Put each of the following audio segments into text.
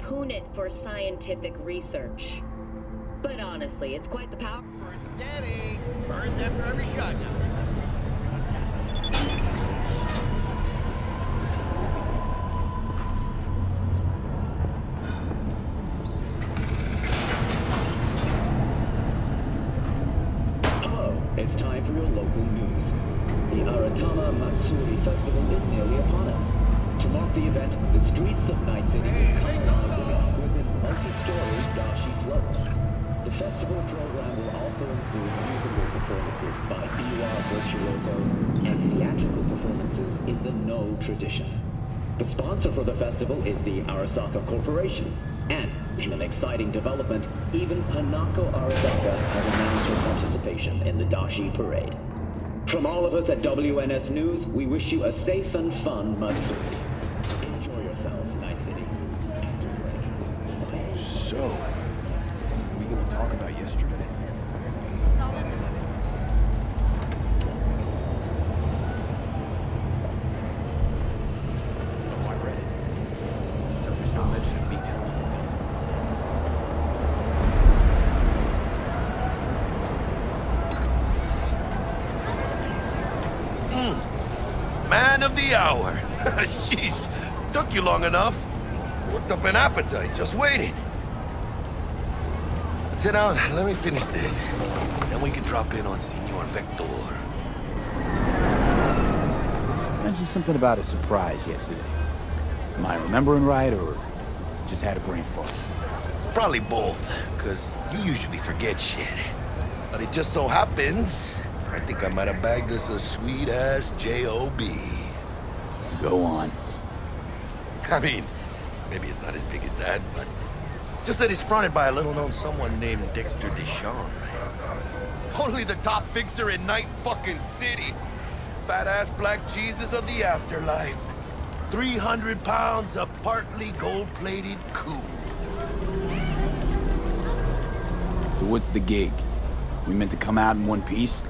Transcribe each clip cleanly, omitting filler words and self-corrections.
harpoon it for scientific research. But honestly, it's quite the power. Steady! Burns after every shotgun. It's time for your local news. The Aratama Matsuri Festival is nearly upon us. To mark the event, the streets of Night City will come alive with exquisite multi-story dashi floats. The festival program will also include musical performances by biwa virtuosos and theatrical performances in the No tradition. The sponsor for the festival is the Arasaka Corporation. And, in an exciting development, even Hanako Arasaka has announced her participation in the Dashi Parade. From all of us at WNS News, we wish you a safe and fun Matsuri. Enjoy yourselves, Night City. So, what are we going to talk about yesterday? It's all in the book. Oh, I read it. So there's no mention of me telling you. Man of the hour. Jeez, took you long enough. Worked up an appetite, just waiting. Sit down, let me finish this. Then we can drop in on Senor Vector. Mentioned something about a surprise yesterday. Am I remembering right, or just had a brain fart? Probably both, because you usually forget shit. But it just so happens, I think I might have bagged us a sweet-ass J.O.B. Go on. I mean, maybe it's not as big as that, but just that it's fronted by a little-known someone named Dexter Deshawn. Only the top fixer in Night fucking City. Fat-ass black Jesus of the afterlife. 300 pounds of partly gold-plated cool. So what's the gig? We meant to come out in one piece?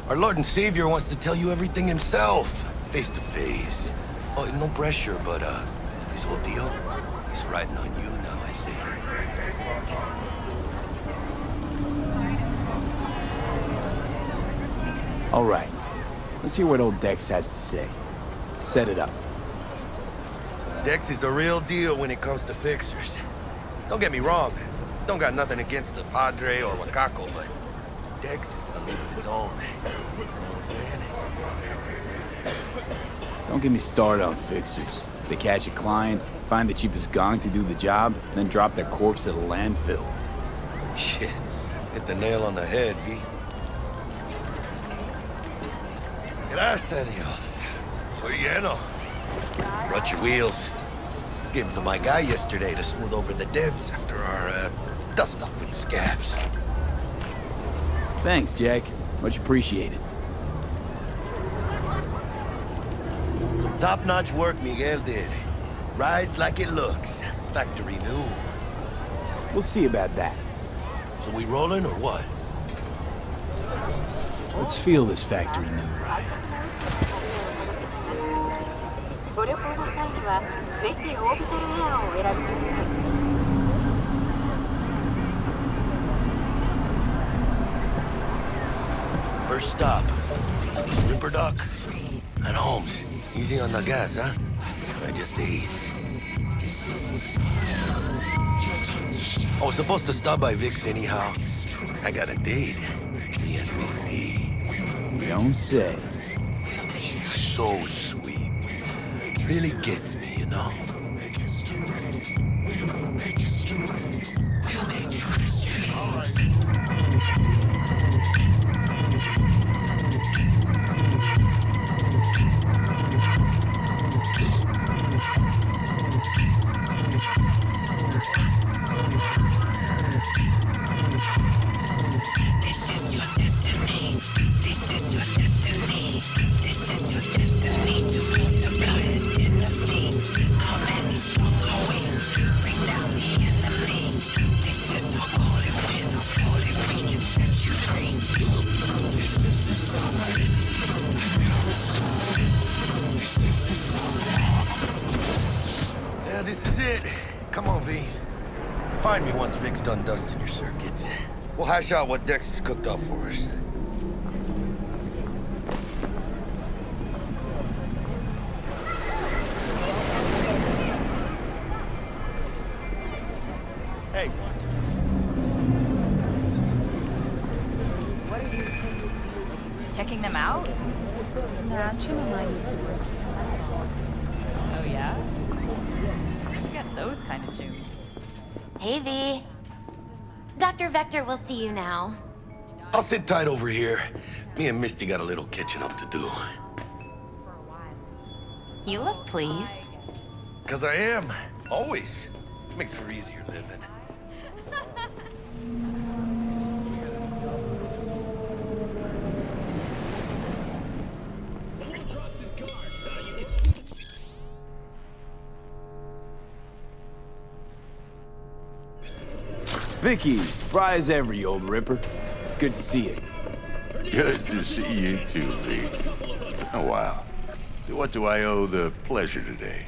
Our Lord and Savior wants to tell you everything himself, face to face. Oh, no pressure, but, his whole deal, he's riding on you now, I say. All right. Let's hear what old Dex has to say. Set it up. Dex is a real deal when it comes to fixers. Don't get me wrong, don't got nothing against the Padre or Wakako, but Dex is in a league of his own. You know what I'm saying? Don't get me started on fixers. They catch a client, find the cheapest gong to do the job, then drop their corpse at a landfill. Shit, hit the nail on the head, V. Gracias a Dios. Estoy lleno. Brought your wheels. Gave them to my guy yesterday to smooth over the dents after our, dust-up with the scabs. Thanks, Jack. Much appreciated. Some top-notch work Miguel did. Rides like it looks. Factory new. We'll see about that. So we rolling or what? Let's feel this factory new ride. ご旅行の際にはぜひオービタルエアをお選びください。First stop. Ripper Duck. And Holmes. Easy on the gas, huh? I just ate. I was supposed to stop by Vic's anyhow. I got a date. Me and Misty. You don't say. She's so sweet. Really gets me, you know? Come on, V. Find me once Vic's done dusting your circuits. We'll hash out what Dex has cooked up for us. Hey. Checking them out? Nah, Chim and mine used to work. That's all. Oh yeah? You got those kind of tunes. Hey, V. Dr. Vector will see you now. I'll sit tight over here. Me and Misty got a little catching up to do. You look pleased. 'Cause I am. Always. Makes for easier living. Vicky, surprise every old ripper. It's good to see you. Good to see you too, V. It's been a while. What do I owe the pleasure today?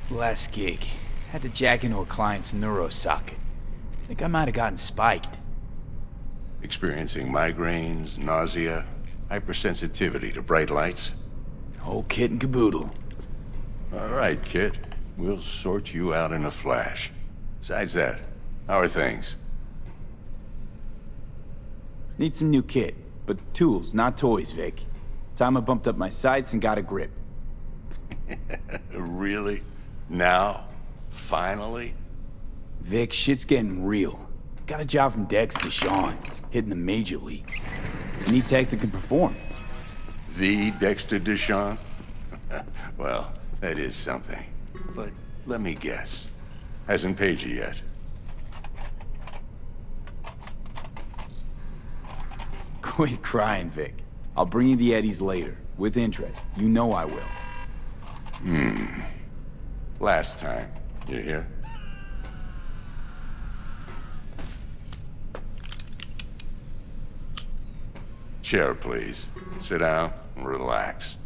Last gig. Had to jack into a client's neuro socket. Think I might have gotten spiked. Experiencing migraines, nausea, hypersensitivity to bright lights? Whole kit and caboodle. All right, kid. We'll sort you out in a flash. Besides that, how are things? Need some new kit, but tools, not toys, Vic. Time I bumped up my sights and got a grip. Really? Now? Finally? Vic, shit's getting real. Got a job from Dex to Sean, hitting the major leagues. Need tech that can perform. The Dexter Deshawn? Well, that is something. But let me guess. Hasn't paid you yet. Quit crying, Vic. I'll bring you the eddies later, with interest. You know I will. Last time. You hear? Chair, please. Sit down and relax.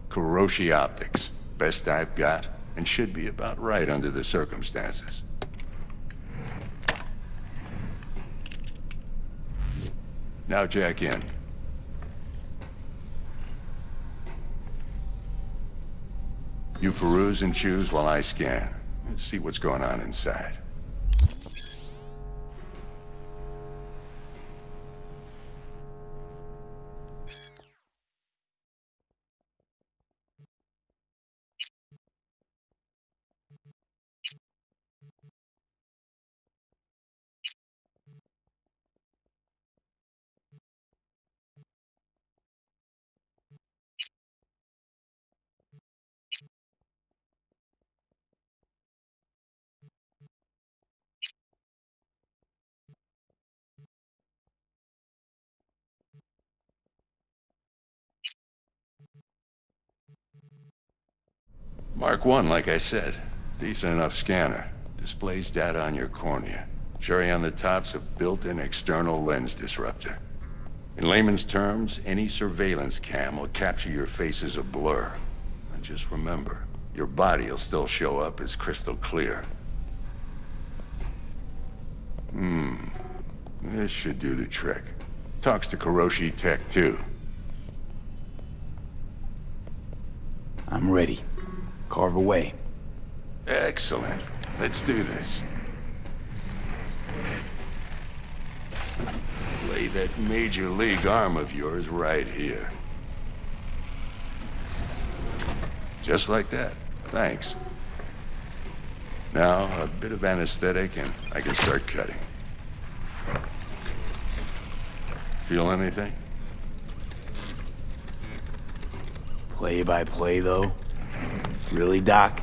Kuroshi Optics. Best I've got, and should be about right under the circumstances. Now jack in. You peruse and choose while I scan. See what's going on inside. Mark 1, like I said. Decent enough scanner. Displays data on your cornea. Cherry on the top's a built-in external lens disruptor. In layman's terms, any surveillance cam will capture your face as a blur. And just remember, your body will still show up as crystal clear. This should do the trick. Talks to Kuroshi Tech, too. I'm ready. Carve away. Excellent. Let's do this. Lay that major league arm of yours right here. Just like that. Thanks. Now, a bit of anesthetic and I can start cutting. Feel anything? Play by play, though? Really, Doc?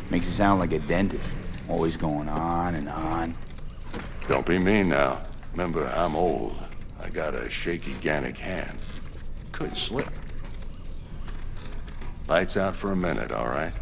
Makes it sound like a dentist. Always going on and on. Don't be mean now. Remember, I'm old. I got a shaky Gannic hand. Could slip. Lights out for a minute, all right?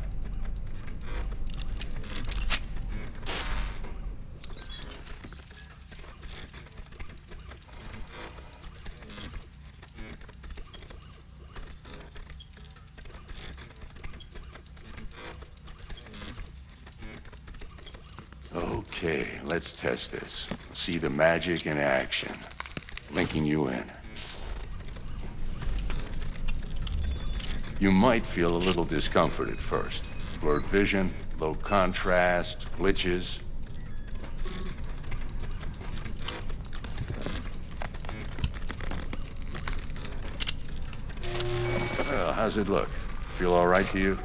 Okay, let's test this. See the magic in action. Linking you in. You might feel a little discomfort at first. Blurred vision, low contrast, glitches. Well, how's it look? Feel all right to you?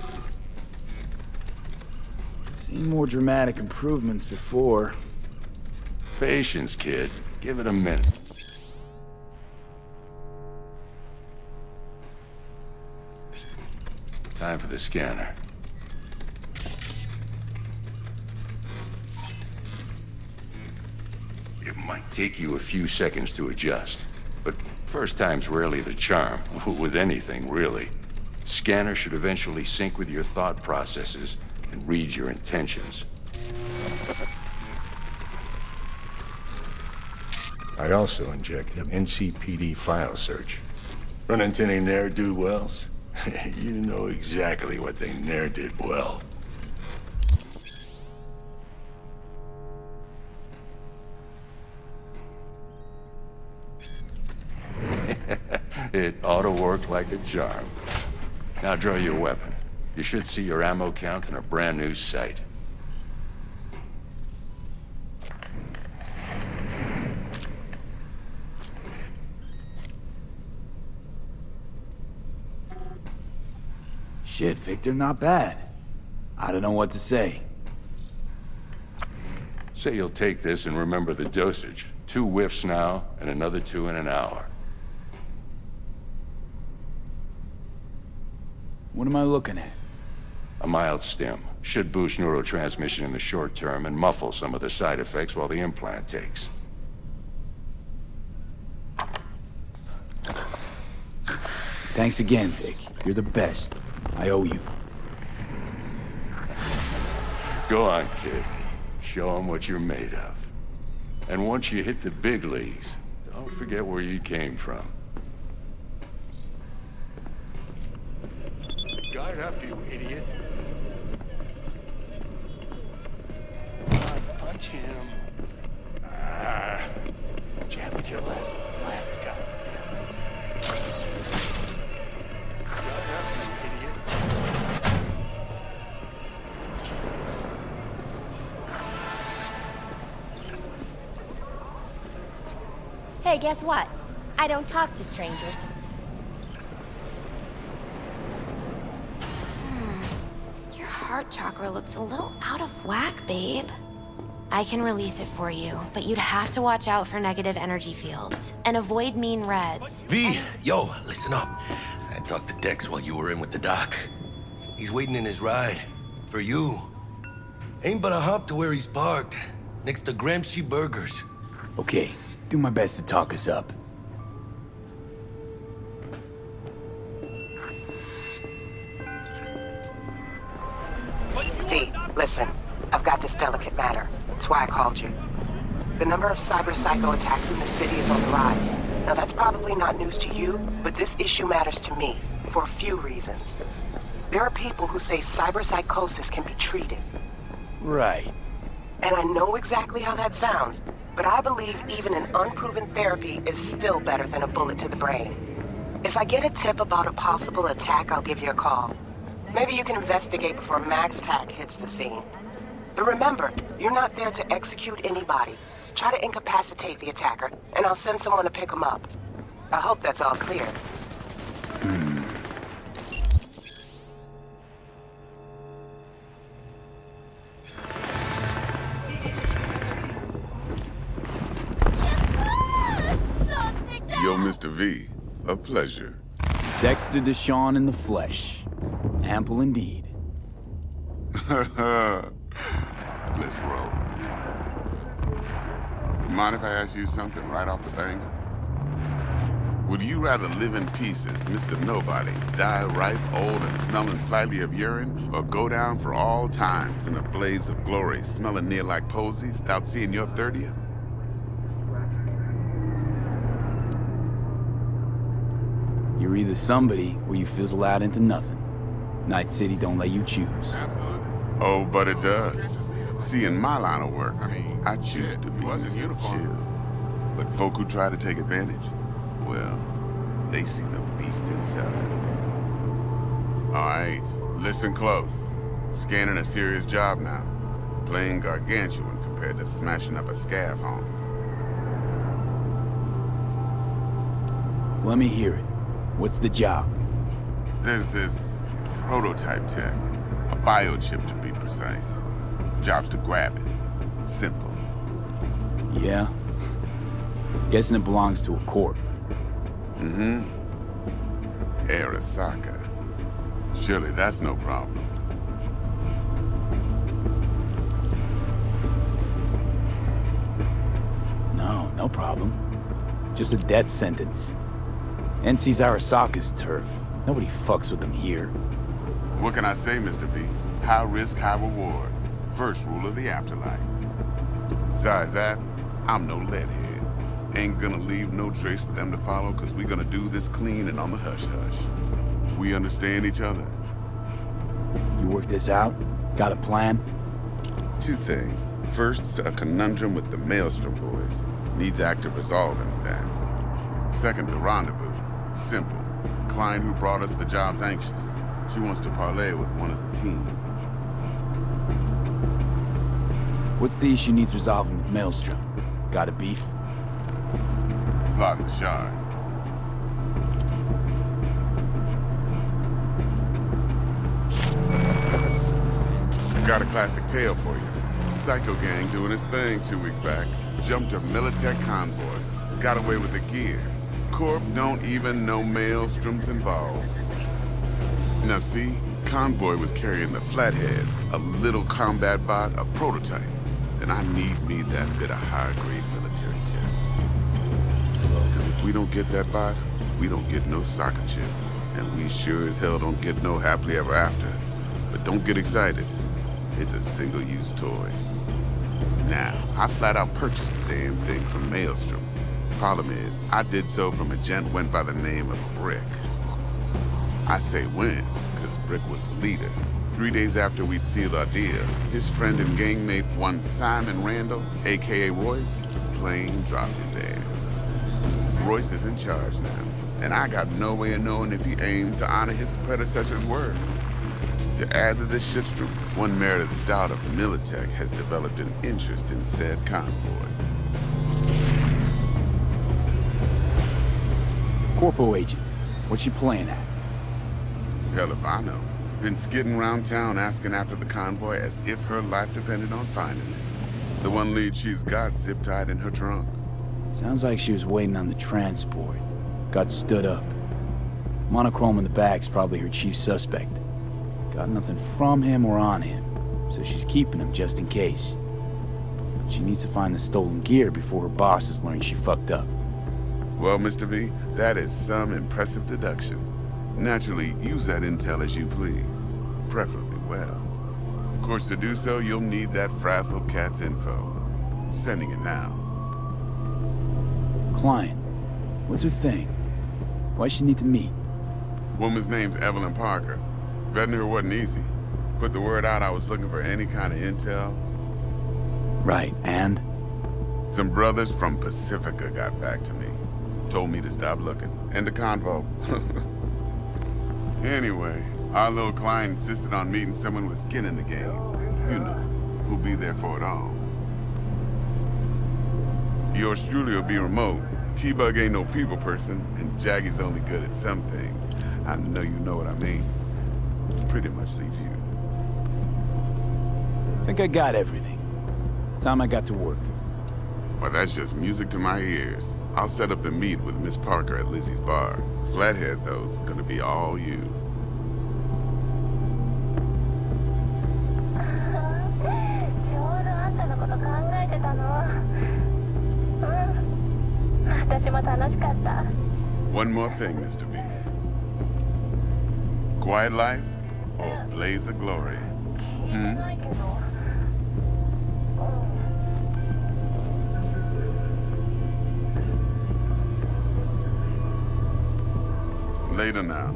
Seen more dramatic improvements before. Patience, kid. Give it a minute. Time for the scanner. It might take you a few seconds to adjust, but first time's rarely the charm, with anything, really. Scanner should eventually sync with your thought processes and read your intentions. I also injected an NCPD file search. Run into any ne'er-do-wells? You know exactly what they ne'er did well. It ought to work like a charm. Now draw your weapon. You should see your ammo count in a brand new sight. Shit, Victor, not bad. I don't know what to say. Say you'll take this and remember the dosage. 2 whiffs now, and another 2 in an hour. What am I looking at? A mild stim. Should boost neurotransmission in the short term and muffle some of the side effects while the implant takes. Thanks again, Vic. You're the best. I owe you. Go on, kid. Show them what you're made of. And once you hit the big leagues, don't forget where you came from. Guard up, you idiot. Punch him. Jab with your left. Left, God damn it. Guard up, you idiot. Hey, guess what? I don't talk to strangers. Your heart chakra looks a little out of whack, babe. I can release it for you, but you'd have to watch out for negative energy fields and avoid mean reds. V, yo, listen up. I talked to Dex while you were in with the doc. He's waiting in his ride. For you. Ain't but a hop to where he's parked. Next to Gramsci Burgers. Okay, do my best to talk us up. V, listen. I've got this delicate matter. That's why I called you. The number of cyber-psycho attacks in the city is on the rise. Now that's probably not news to you, but this issue matters to me, for a few reasons. There are people who say cyberpsychosis can be treated. Right. And I know exactly how that sounds, but I believe even an unproven therapy is still better than a bullet to the brain. If I get a tip about a possible attack, I'll give you a call. Maybe you can investigate before MaxTac hits the scene. But remember, you're not there to execute anybody. Try to incapacitate the attacker, and I'll send someone to pick him up. I hope that's all clear. Yo, Mr. V, a pleasure. Dexter Deshawn in the flesh. Ample indeed. Let's roll. Mind if I ask you something right off the bang? Would you rather live in pieces, Mr. Nobody, die ripe, old, and smelling slightly of urine, or go down for all times in a blaze of glory, smelling near like posies, without seeing your 30th? You're either somebody or you fizzle out into nothing. Night City don't let you choose. Absolutely. Oh, but it does. See, in my line of work, I choose to be Mr. Chill. But folk who try to take advantage, well, they see the beast inside. All right, listen close. Scanning a serious job now. Playing gargantuan compared to smashing up a scav home. Let me hear it. What's the job? There's this prototype tech. A biochip, to be precise. Job's to grab it. Simple. Yeah? Guessing it belongs to a corp. Mm-hmm. Arasaka. Surely that's no problem. No problem. Just a death sentence. NC's Arasaka's turf. Nobody fucks with them here. What can I say, Mr. V? High risk, high reward. First rule of the afterlife. Besides that, I'm no leadhead. Ain't gonna leave no trace for them to follow, cause we gonna do this clean and on the hush-hush. We understand each other. You work this out? Got a plan? Two things. First, a conundrum with the Maelstrom boys. Needs active resolving that. Second, a rendezvous. Simple. Client who brought us the job's anxious. She wants to parlay with one of the team. What's the issue needs resolving with Maelstrom? Got a beef? Slot in the shard. Got a classic tale for you. Psycho gang doing his thing 2 weeks back. Jumped a Militech convoy. Got away with the gear. Corp don't even know Maelstrom's involved. Now see, convoy was carrying the Flathead, a little combat bot, a prototype. And I need that bit of high-grade military tech. Because if we don't get that bot, we don't get no soccer chip. And we sure as hell don't get no happily ever after. But don't get excited. It's a single-use toy. Now, I flat out purchased the damn thing from Maelstrom. Problem is, I did so from a gent went by the name of Brick. I say when, because Brick was the leader. 3 days after we'd sealed our deal, his friend and gangmate, one Simon Randall, aka Royce, plain dropped his ass. Royce is in charge now, and I got no way of knowing if he aims to honor his predecessor's word. To add to this shitstorm, one Meredith Stout of Militech has developed an interest in said convoy. Corpo agent, what's she playing at? Hell if I know. Been skidding around town asking after the convoy as if her life depended on finding it. The one lead she's got zip-tied in her trunk. Sounds like she was waiting on the transport. Got stood up. Monochrome in the back's probably her chief suspect. Got nothing from him or on him, so she's keeping him just in case. But she needs to find the stolen gear before her bosses learn she fucked up. Well, Mr. V, that is some impressive deduction. Naturally, use that intel as you please. Preferably well. Of course, to do so, you'll need that frazzled cat's info. Sending it now. Client, what's her thing? Why she need to meet? Woman's name's Evelyn Parker. Vetting her wasn't easy. Put the word out I was looking for any kind of intel. Right, and? Some brothers from Pacifica got back to me. Told me to stop looking. End the convo. Anyway, our little client insisted on meeting someone with skin in the game. You know, who'll be there for it all. Yours truly will be remote. T-Bug ain't no people person, and Jaggy's only good at some things. I know you know what I mean. Pretty much leaves you. Think I got everything. Time I got to work. Well, that's just music to my ears. I'll set up the meet with Miss Parker at Lizzie's bar. Flathead, though's gonna be all you. One more thing, Mr. V. Quiet life or blaze of glory? Later now.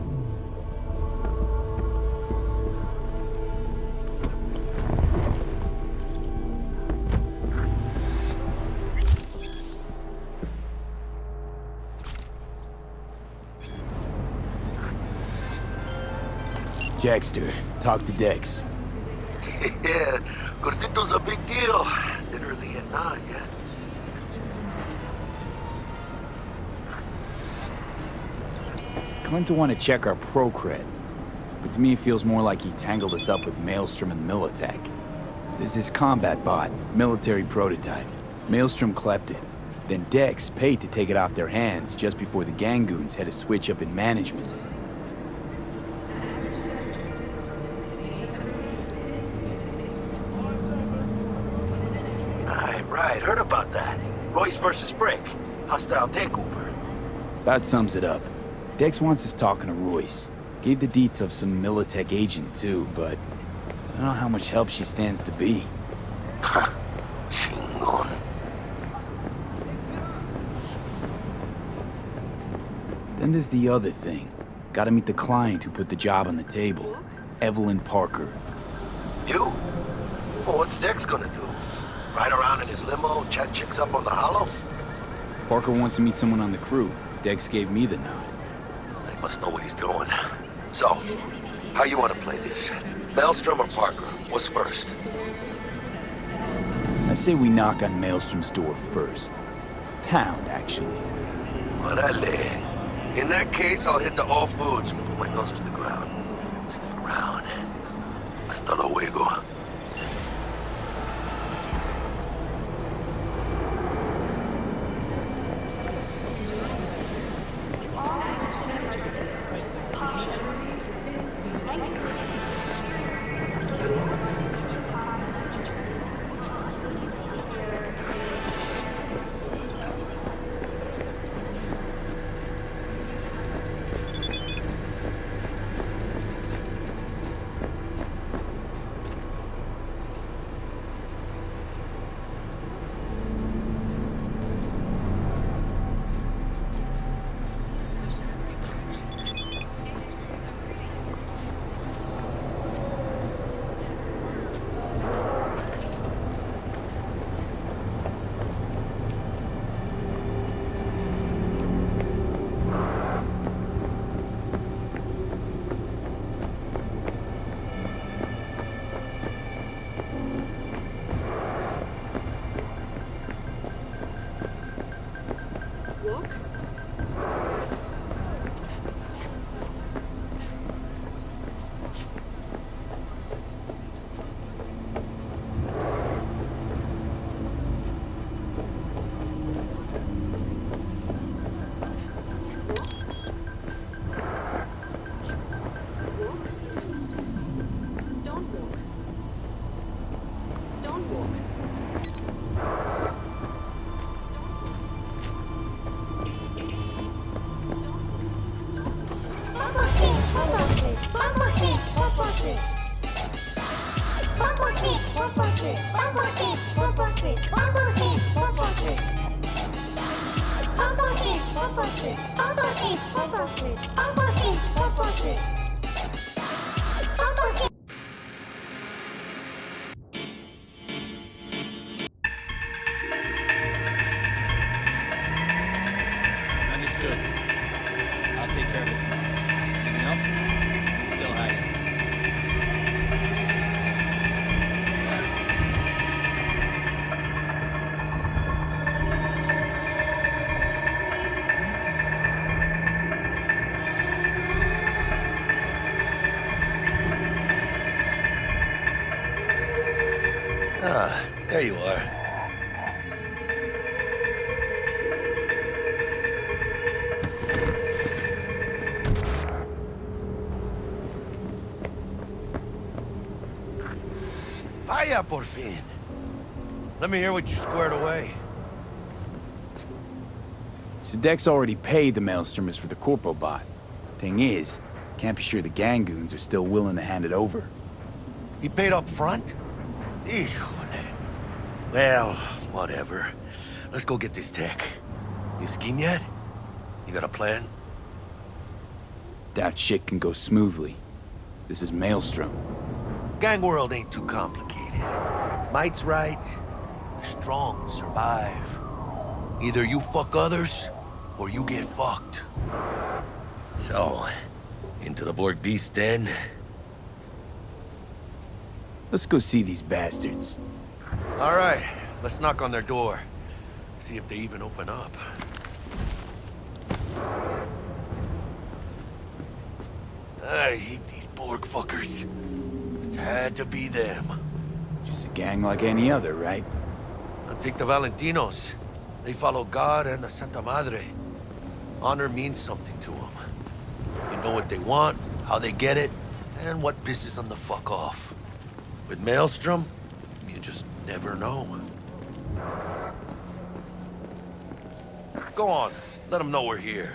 Jackster, talk to Dex. Yeah, Gordito's a big deal. Literally and not, yeah. Claimed to want to check our pro cred, but to me it feels more like he tangled us up with Maelstrom and Militech. There's this combat bot, military prototype. Maelstrom clept it. Then Dex paid to take it off their hands just before the Gangoons had a switch up in management. Right, heard about that. Royce versus Brick. Hostile takeover. About sums it up. Dex wants us talking to Royce. Gave the deets of some Militech agent too, but I don't know how much help she stands to be. Chingon. Then there's the other thing. Gotta meet the client who put the job on the table. Evelyn Parker. You? Well, what's Dex gonna do? Ride around in his limo, chat chicks up on the hollow? Parker wants to meet someone on the crew. Dex gave me the nod. He must know what he's doing. So, how you want to play this? Maelstrom or Parker? What's first? I say we knock on Maelstrom's door first. Pound, actually. Orale. In that case, I'll hit the All Foods and put my nose to the ground. Sniff around. Hasta luego. Understood. I'll take care of it tomorrow. Anything else? Still hiding. Ah, there you are. Vaya por fin. Let me hear what you squared away. So Dex already paid the Maelstromers for the Corpo bot. Thing is, can't be sure the Gangoons are still willing to hand it over. He paid up front? Híjole. Well, whatever. Let's go get this tech. You scheme yet? You got a plan? Doubt shit can go smoothly. This is Maelstrom. Gang world ain't too complicated. Might's right. The strong survive. Either you fuck others, or you get fucked. So, into the Borg Beast den, Let's go see these bastards. All right, let's knock on their door. See if they even open up. I hate these Borg fuckers. Just had to be them. Just a gang like any other, right? I'll take the Valentinos. They follow God and the Santa Madre. Honor means something to them. They know what they want, how they get it, and what pisses them the fuck off. With Maelstrom, you just never know. Go on, let them know we're here.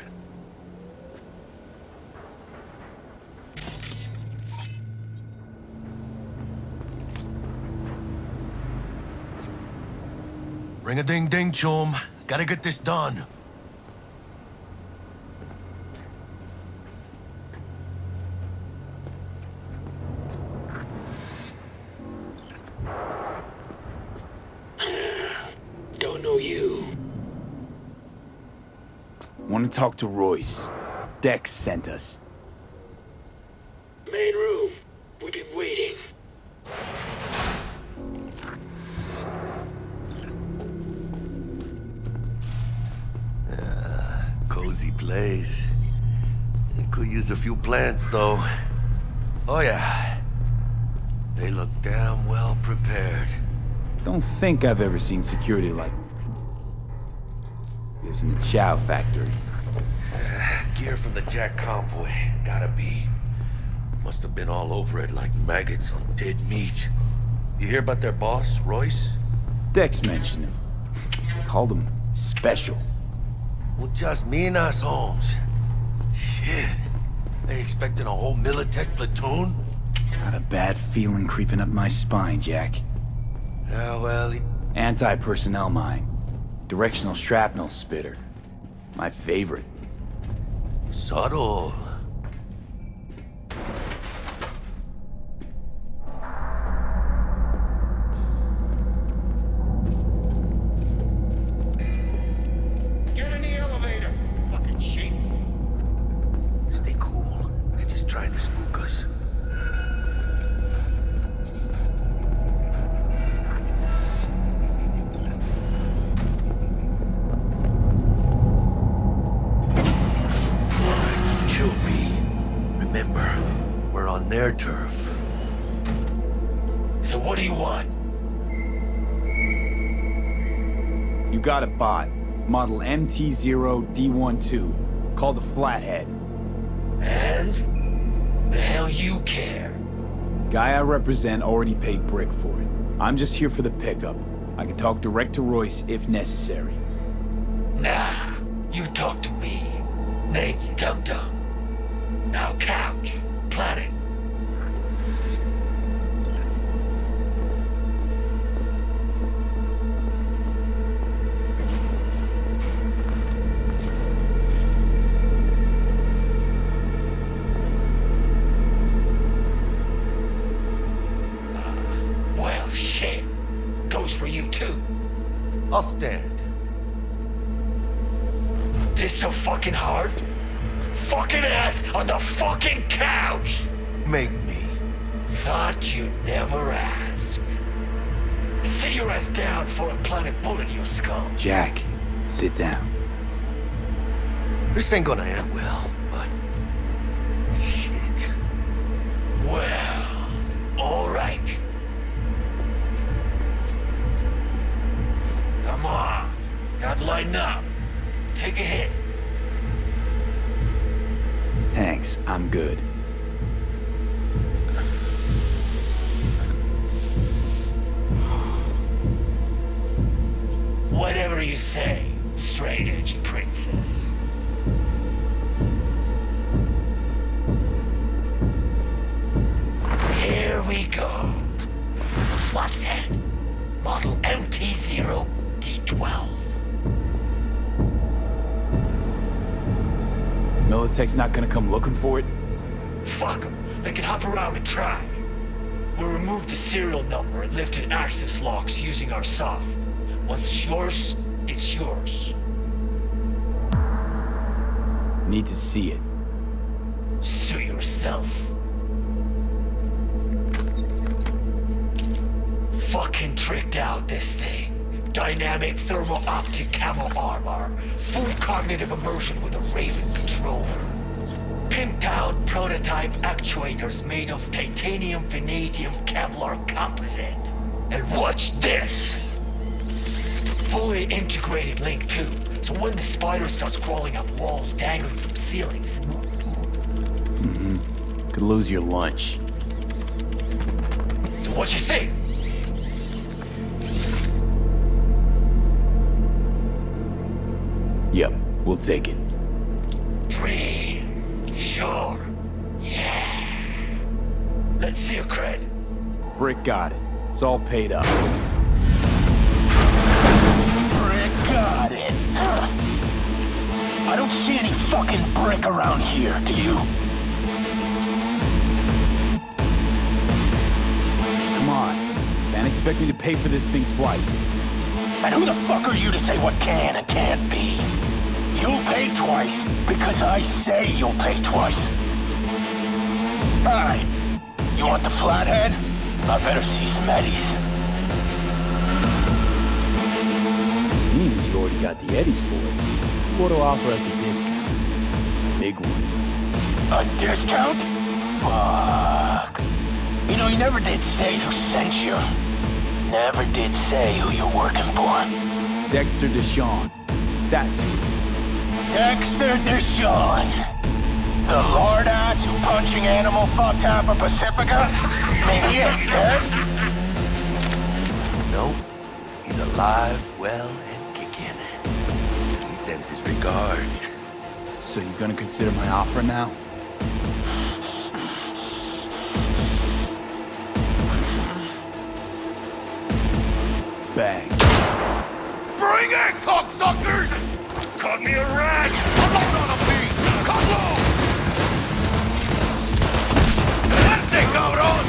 Ring-a-ding-ding, chum. Gotta get this done. Don't know you. Want to talk to Royce. Dex sent us. Main room. We've been waiting. Cozy place. It could use a few plants, though. Oh, yeah. They look damn well prepared. Don't think I've ever seen security like this in the Chow factory. Gear from the Jack convoy. Gotta be. Must have been all over it like maggots on dead meat. You hear about their boss, Royce? Dex mentioned him. Called him special. Well, just me and us, Holmes. Shit. They expecting a whole Militech platoon? Got a bad feeling creeping up my spine, Jack. Yeah, well, Anti-personnel mine. Directional shrapnel spitter. My favorite. Subtle. Get in the elevator, fucking sheep. Stay cool. They're just trying to spook us. Their turf. So what do you want? You got a bot. Model MT0D12. Called the Flathead. And? The hell you care? Guy I represent already paid Brick for it. I'm just here for the pickup. I can talk direct to Royce if necessary. Nah, you talk to me. Name's Dum Dum. Now couch, planet. Well, shit. Goes for you too. I'll stand. This so fucking hard? Fucking ass on the fucking couch! Make me. Thought you'd never ask. Sit your ass down for a planet bullet in your skull. Jack, sit down. This ain't gonna end well, but... shit. Well, alright. Come on. Gotta lighten up. Take a hit. Thanks, I'm good. Whatever you say, straight-edged princess. Here we go. The Flathead. Model MT0D12. Militech's not gonna come looking for it? Fuck them. They can hop around and try. We'll remove the serial number and lifted access locks using our soft. What's yours, it's yours. Need to see it. Sue yourself. fucking tricked out, this thing. Dynamic thermal optic camo armor. Full cognitive immersion with a Raven controller. Pimped out prototype actuators made of titanium, vanadium, Kevlar composite. And watch this! Fully integrated link too, so when the spider starts crawling up walls dangling from ceilings. Could lose your lunch. So what you think? Yep, we'll take it. Sure. Yeah. Let's see your cred. Brick got it. It's all paid up. Brick got it. I don't see any fucking brick around here, do you? Come on. Can't expect me to pay for this thing twice. And who the fuck are you to say what can and can't be? You'll pay twice because I say you'll pay twice. Alright. You want the Flathead? I better see some eddies. Seeing as you already got the eddies for it, you ought to offer us a discount. Big one. A discount? Fuck. You know, you never did say who sent you. Never did say who you're working for. Dexter Deshawn. That's who. Dexter Deshawn. The lord-ass who punching animal fucked half of Pacifica? Maybe he ain't dead? No, he's alive, well, and kicking. He sends his regards. So you gonna consider my offer now? Bang. Bring it, cocksuckers! Caught me a rat! I'm not on a beat! Come on! That's it, cabrón!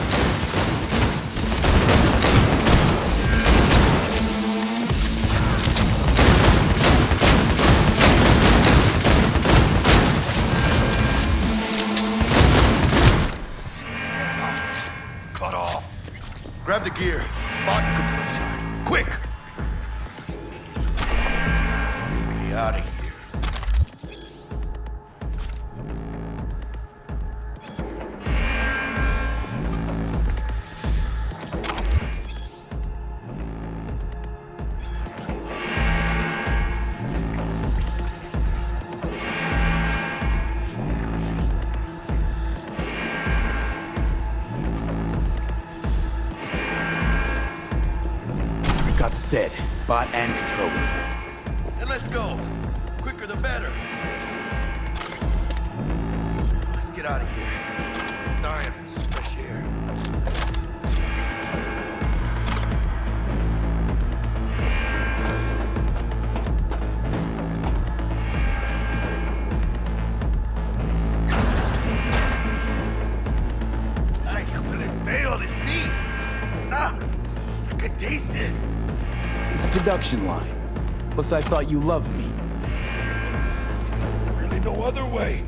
Cut off. Grab the gear. Button control side. Quick! Get out of here. Got the set. Bot and controller. Then let's go. Quicker the better. Let's get out of here. I'm dying for some fresh air. Ay, huele feo, this meat. Ah, I can taste it. It's a production line. Plus, I thought you loved me. Really no other way.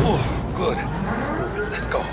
Oh, good. Let's move it. Let's go.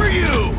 are you?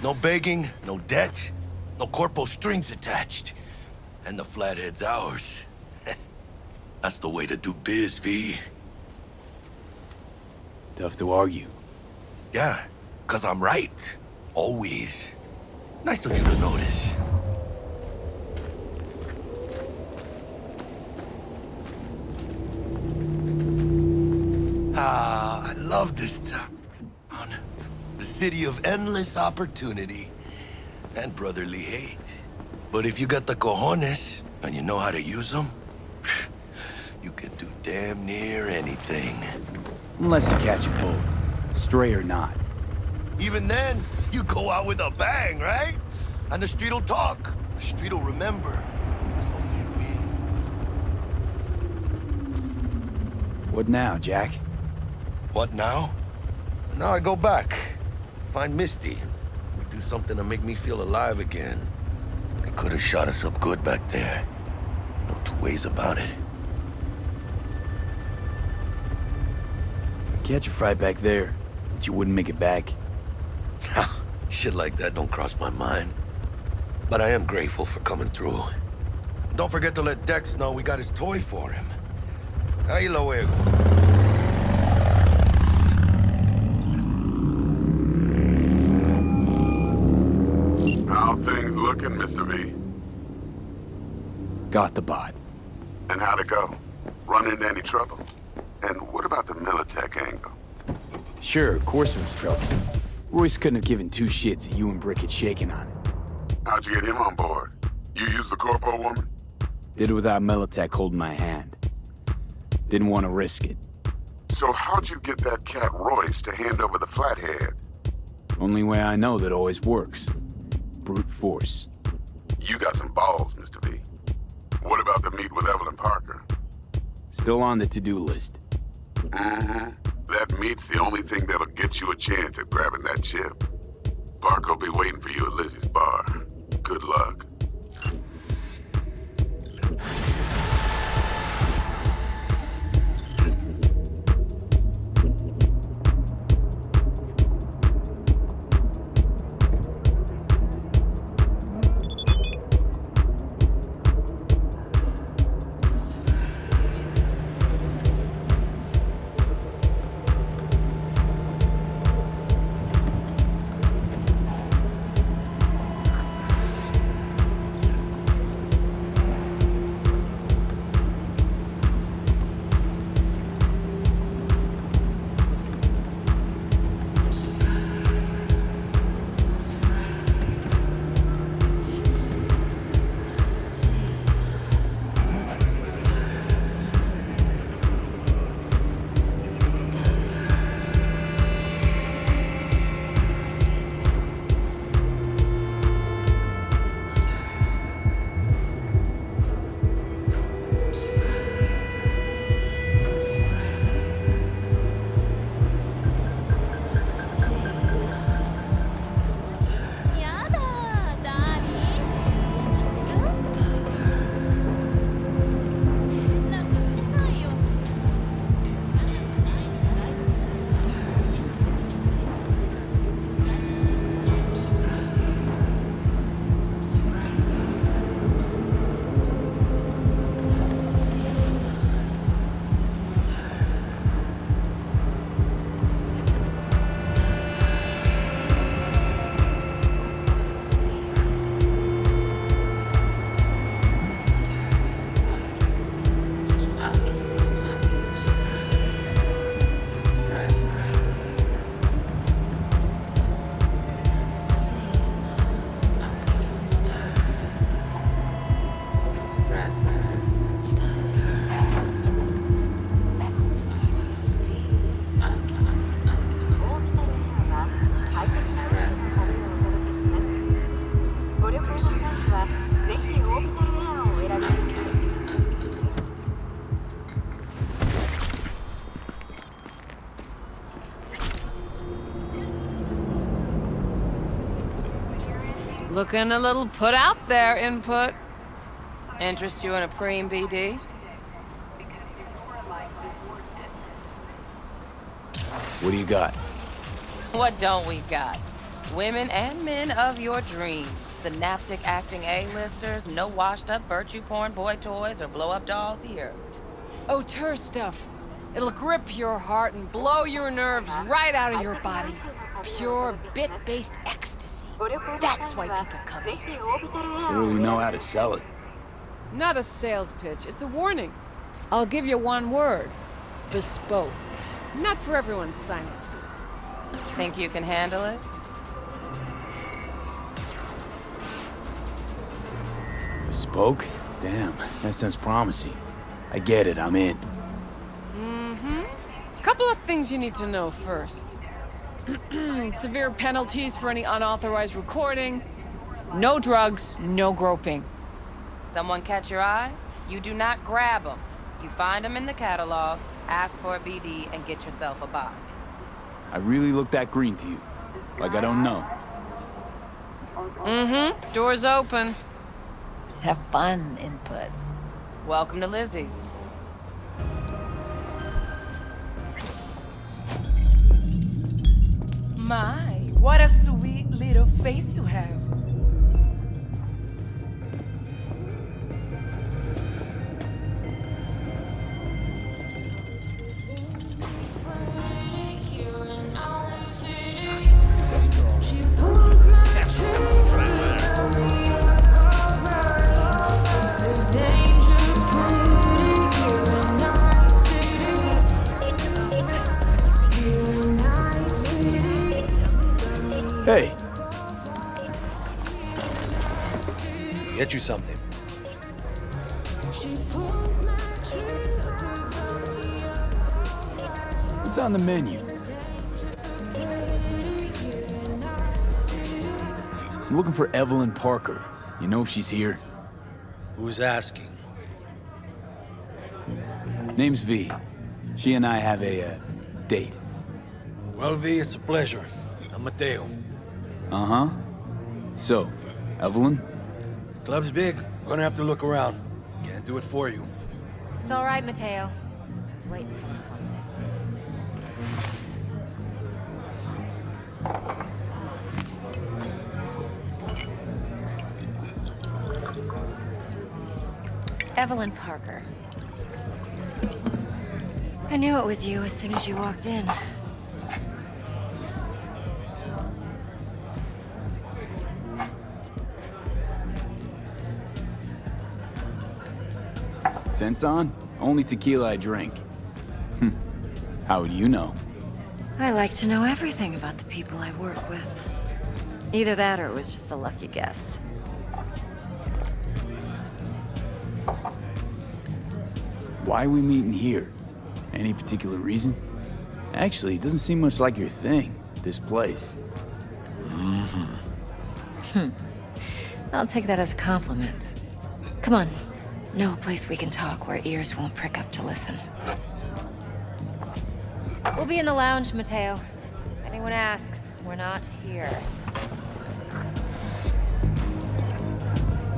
No begging, no debt, no corpo strings attached. And the Flathead's ours. That's the way to do biz, V. Tough to argue. Yeah, 'cause I'm right. Always. Nice of you to notice. Ah, I love this town. The city of endless opportunity and brotherly hate. But if you got the cojones and you know how to use them, you can do damn near anything. Unless you catch a bullet, stray or not. Even then, you go out with a bang, right? And the street'll talk. The street'll remember. So win-win. What now, Jack? What now? Now I go back. Find Misty. We do something to make me feel alive again. They could have shot us up good back there. No two ways about it. Catch a fight back there, but you wouldn't make it back. Shit like that don't cross my mind. But I am grateful for coming through. Don't forget to let Dex know we got his toy for him. Ahí luego. How things looking, Mr. V? Got the bot. And how'd it go? Run into any trouble? And what about the Militech angle? Sure, of course it was trouble. Royce couldn't have given two shits that you and Brick had shaken on it. How'd you get him on board? You used the corpo woman? Did it without Militech holding my hand. Didn't want to risk it. So how'd you get that cat Royce to hand over the Flathead? Only way I know that always works. Brute force. You got some balls, Mr. V. What about the meet with Evelyn Parker? Still on the to-do list. Mm-hmm. That meet's the only thing that'll get you a chance at grabbing that chip. Parker'll be waiting for you at Lizzie's bar. Good luck. Looking a little put out there, Input. Interest you in a preem BD? What do you got? What don't we got? Women and men of your dreams. Synaptic acting A-listers, no washed-up virtue porn boy toys or blow-up dolls here. Auteur stuff. It'll grip your heart and blow your nerves right out of your body. Pure bit-based ecstasy. That's why people come here. You really know how to sell it. Not a sales pitch, it's a warning. I'll give you one word. Bespoke. Not for everyone's synapses. Think you can handle it? Bespoke? Damn, that sounds promising. I get it, I'm in. Couple of things you need to know first. Severe penalties for any unauthorized recording. No drugs, no groping. Someone catch your eye? You do not grab them. You find them in the catalog, ask for a BD, and get yourself a box. I really look that green to you. Like I don't know. Door's open. Have fun, Input. Welcome to Lizzie's. My, what a sweet little face you have. Hey. Get you something. What's on the menu? I'm looking for Evelyn Parker. You know if she's here? Who's asking? Name's V. She and I have a, date. Well, V, it's a pleasure. I'm Mateo. Uh-huh. So, Evelyn? Club's big. Gonna have to look around. Can't do it for you. It's all right, Mateo. I was waiting for this one. Evelyn Parker. I knew it was you as soon as you walked in. Sense on? Only tequila I drink. How would you know? I like to know everything about the people I work with. Either that or it was just a lucky guess. Why are we meeting here? Any particular reason? Actually, it doesn't seem much like your thing, this place. I'll take that as a compliment. Come on. Know a place we can talk where ears won't prick up to listen. We'll be in the lounge, Mateo. If anyone asks, we're not here.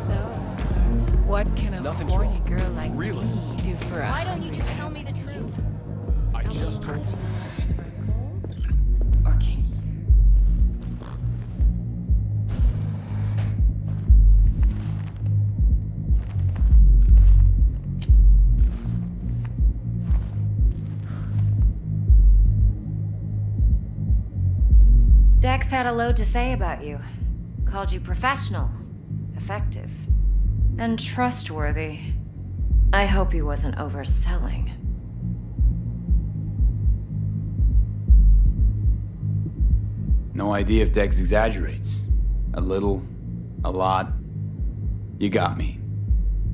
So, what can a horny girl like me do for a... Why don't you just tell me the truth? I just told you. Or kinky? Dex had a load to say about you. Called you professional, effective, and trustworthy. I hope he wasn't overselling. No idea if Dex exaggerates. A little, a lot. You got me.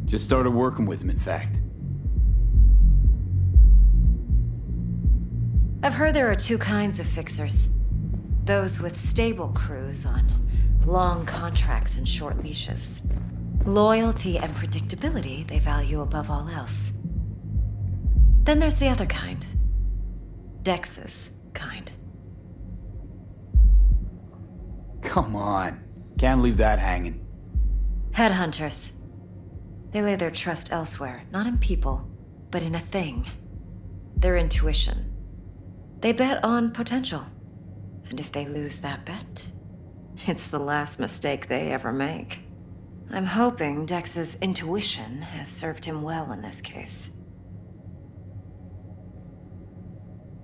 Just started working with him, in fact. I've heard there are two kinds of fixers. Those with stable crews on long contracts and short leashes. Loyalty and predictability they value above all else. Then there's the other kind. Dex's kind. Come on. Can't leave that hanging. Headhunters. They lay their trust elsewhere, not in people, but in a thing. Their intuition. They bet on potential. And if they lose that bet, it's the last mistake they ever make. I'm hoping Dex's intuition has served him well in this case.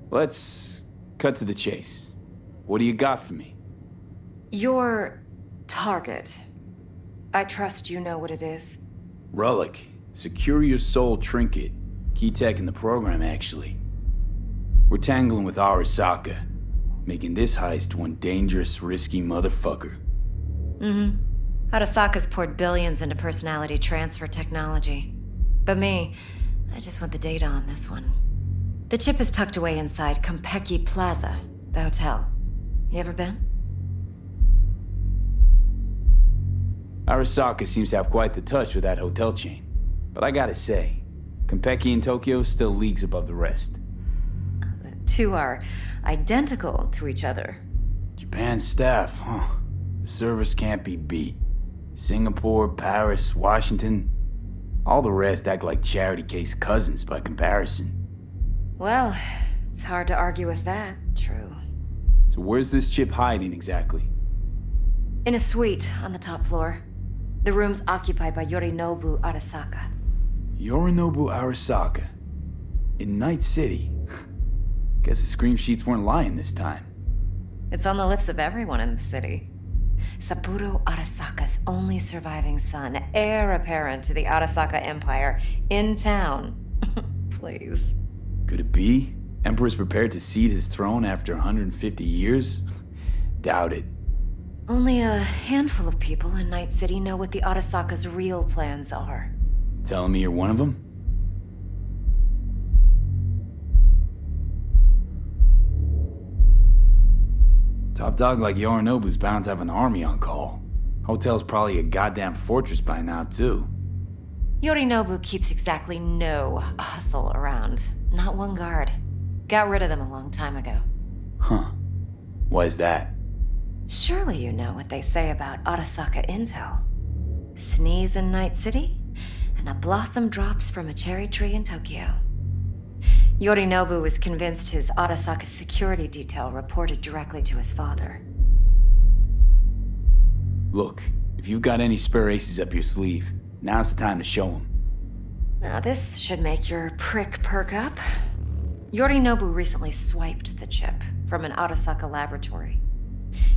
Let's cut to the chase. What do you got for me? Your target. I trust you know what it is. Relic. Secure your soul trinket. Key tech in the program, actually. We're tangling with Arasaka, making this heist one dangerous, risky motherfucker. Mm-hmm. Arasaka's poured billions into personality transfer technology. But me, I just want the data on this one. The chip is tucked away inside Konpeki Plaza, the hotel. You ever been? Arasaka seems to have quite the touch with that hotel chain. But I gotta say, Konpeki in Tokyo still leagues above the rest. The two are identical to each other. Japan's staff, huh? The service can't be beat. Singapore, Paris, Washington. All the rest act like charity case cousins by comparison. Well, it's hard to argue with that, true. So where's this chip hiding exactly? In a suite on the top floor. The room's occupied by Yorinobu Arasaka. Yorinobu Arasaka? In Night City? Guess the scream sheets weren't lying this time. It's on the lips of everyone in the city. Saburo Arasaka's only surviving son, heir apparent to the Arasaka Empire, in town. Please. Could it be? Emperor's prepared to cede his throne after 150 years? Doubt it. Only a handful of people in Night City know what the Arasaka's real plans are. Telling me you're one of them? Top dog like Yorinobu's bound to have an army on call. Hotel's probably a goddamn fortress by now, too. Yorinobu keeps exactly no hustle around. Not one guard. Got rid of them a long time ago. Huh. Why is that? Surely you know what they say about Arasaka intel. Sneeze in Night City, and a blossom drops from a cherry tree in Tokyo. Yorinobu was convinced his Arasaka security detail reported directly to his father. Look, if you've got any spare aces up your sleeve, now's the time to show them. Now this should make your prick perk up. Yorinobu recently swiped the chip from an Arasaka laboratory.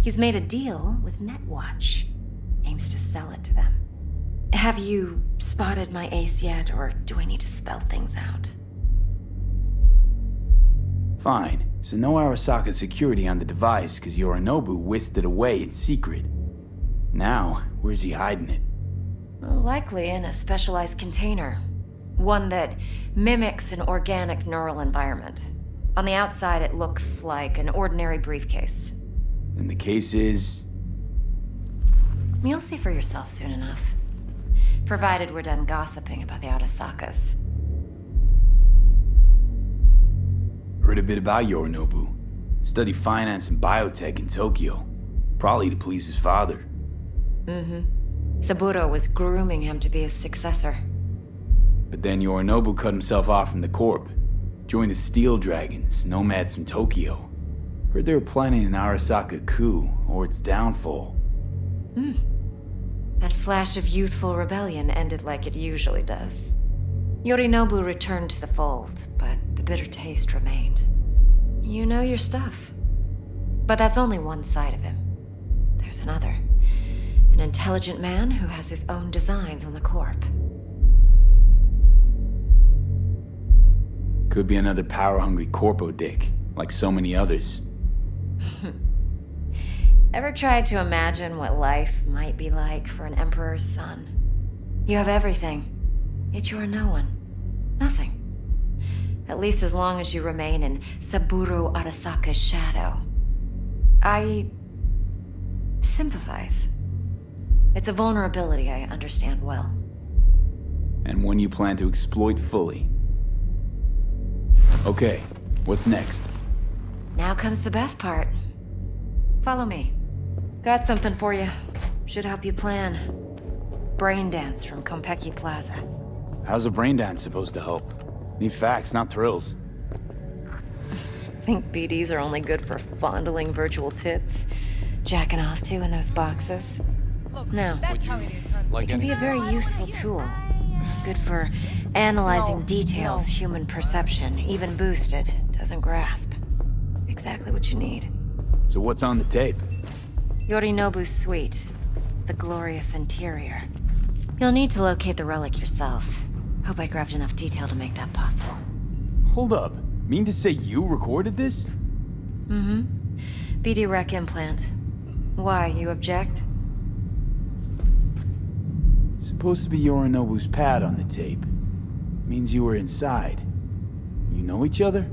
He's made a deal with Netwatch. Aims to sell it to them. Have you spotted my ace yet, or do I need to spell things out? Fine, so no Arasaka security on the device because Yorinobu whisked it away in secret. Now, where's he hiding it? Well, likely in a specialized container. One that mimics an organic neural environment. On the outside, it looks like an ordinary briefcase. And the case is? You'll see for yourself soon enough. Provided we're done gossiping about the Arasakas. Heard a bit about Yorinobu. Studied finance and biotech in Tokyo. Probably to please his father. Mm-hmm. Saburo was grooming him to be his successor. But then Yorinobu cut himself off from the Corp. Joined the Steel Dragons, nomads from Tokyo. Heard they were planning an Arasaka coup, or its downfall. That flash of youthful rebellion ended like it usually does. Yorinobu returned to the fold, but the bitter taste remained. You know your stuff. But that's only one side of him. There's another. An intelligent man who has his own designs on the Corp. Could be another power-hungry corpo dick, like so many others. Ever tried to imagine what life might be like for an emperor's son? You have everything, yet you are no one. Nothing. At least as long as you remain in Saburo Arasaka's shadow. I sympathize. It's a vulnerability I understand well. And one you plan to exploit fully. Okay, what's next? Now comes the best part. Follow me. Got something for you. Should help you plan. Brain dance from Konpeki Plaza. How's a brain dance supposed to help? Need facts, not thrills. Think BDs are only good for fondling virtual tits? Jacking off to in those boxes? No. It can be a very useful tool. Good for analyzing details human perception, even boosted, doesn't grasp. Exactly what you need. So what's on the tape? Yorinobu's suite. The glorious interior. You'll need to locate the relic yourself. Hope I grabbed enough detail to make that possible. Hold up. Mean to say you recorded this? Mm-hmm. BD rec implant. Why, you object? Supposed to be Yorinobu's pad on the tape. Means you were inside. You know each other?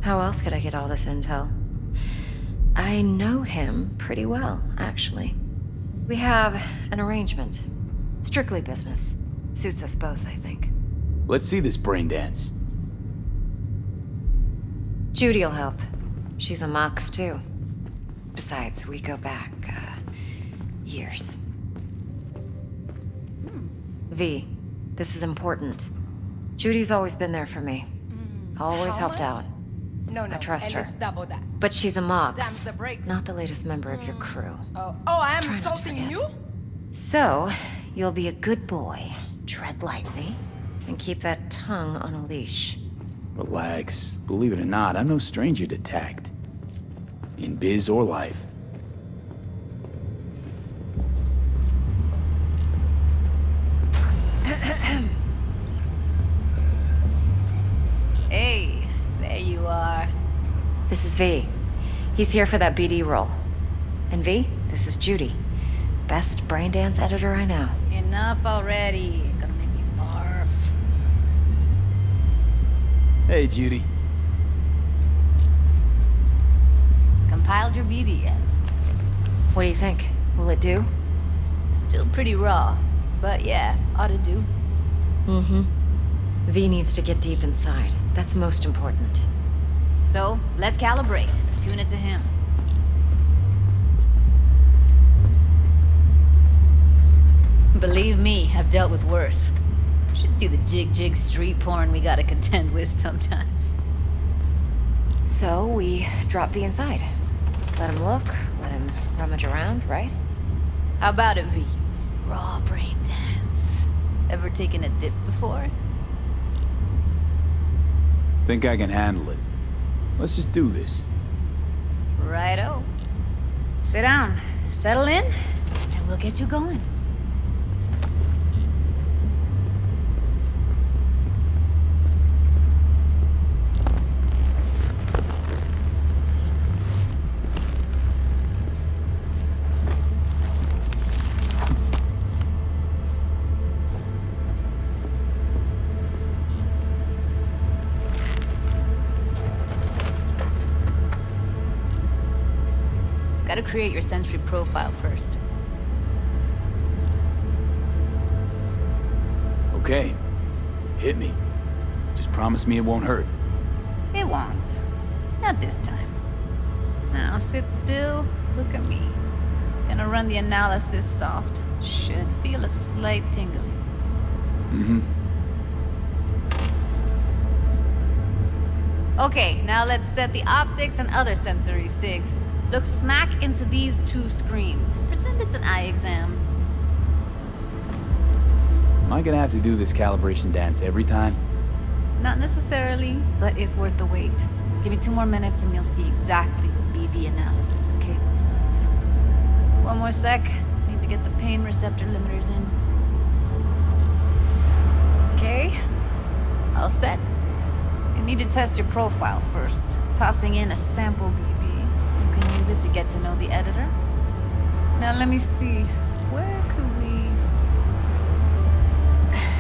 How else could I get all this intel? I know him pretty well, actually. We have an arrangement. Strictly business. Suits us both, I think. Let's see this brain dance. Judy'll help. She's a Mox, too. Besides, we go back, years. V, this is important. Judy's always been there for me. Always helped out. No, I trust her. double that. But she's a Mox, Damn the brakes. not the latest member of your crew. Oh, I am Try not to insulting forget. you? So, you'll be a good boy, tread lightly, and keep that tongue on a leash. Relax. Believe it or not, I'm no stranger to tact. In biz or life. Hey, there you are. This is V. He's here for that BD role. And V, this is Judy. Best brain dance editor I know. Enough already. Gonna make me barf. Hey, Judy. Compiled your BDF. What do you think? Will it do? Still pretty raw, but yeah, ought to do. Mm-hmm. V needs to get deep inside. That's most important. So, let's calibrate. Tune it to him. Believe me, I've dealt with worse. Should see the jig street porn we gotta contend with sometimes. So, we drop V inside. Let him look, let him rummage around, right? How about it, V? Raw brain dance. Ever taken a dip before? Think I can handle it. Let's just do this. Righto. Sit down, settle in, and we'll get you going. Gotta create your sensory profile first. Okay. Hit me. Just promise me it won't hurt. It won't. Not this time. Now sit still, look at me. Gonna run the analysis soft. Should feel a slight tingling. Mm-hmm. Okay, now let's set the optics and other sensory sigs. Look smack into these two screens. Pretend it's an eye exam. Am I gonna have to do this calibration dance every time? Not necessarily, but it's worth the wait. Give me 2 more minutes and you'll see exactly what BD analysis is capable of. One more sec. Need to get the pain receptor limiters in. Okay. All set. You need to test your profile first. Tossing in a sample BD. You can use it to get to know the editor. Now let me see. Where could we...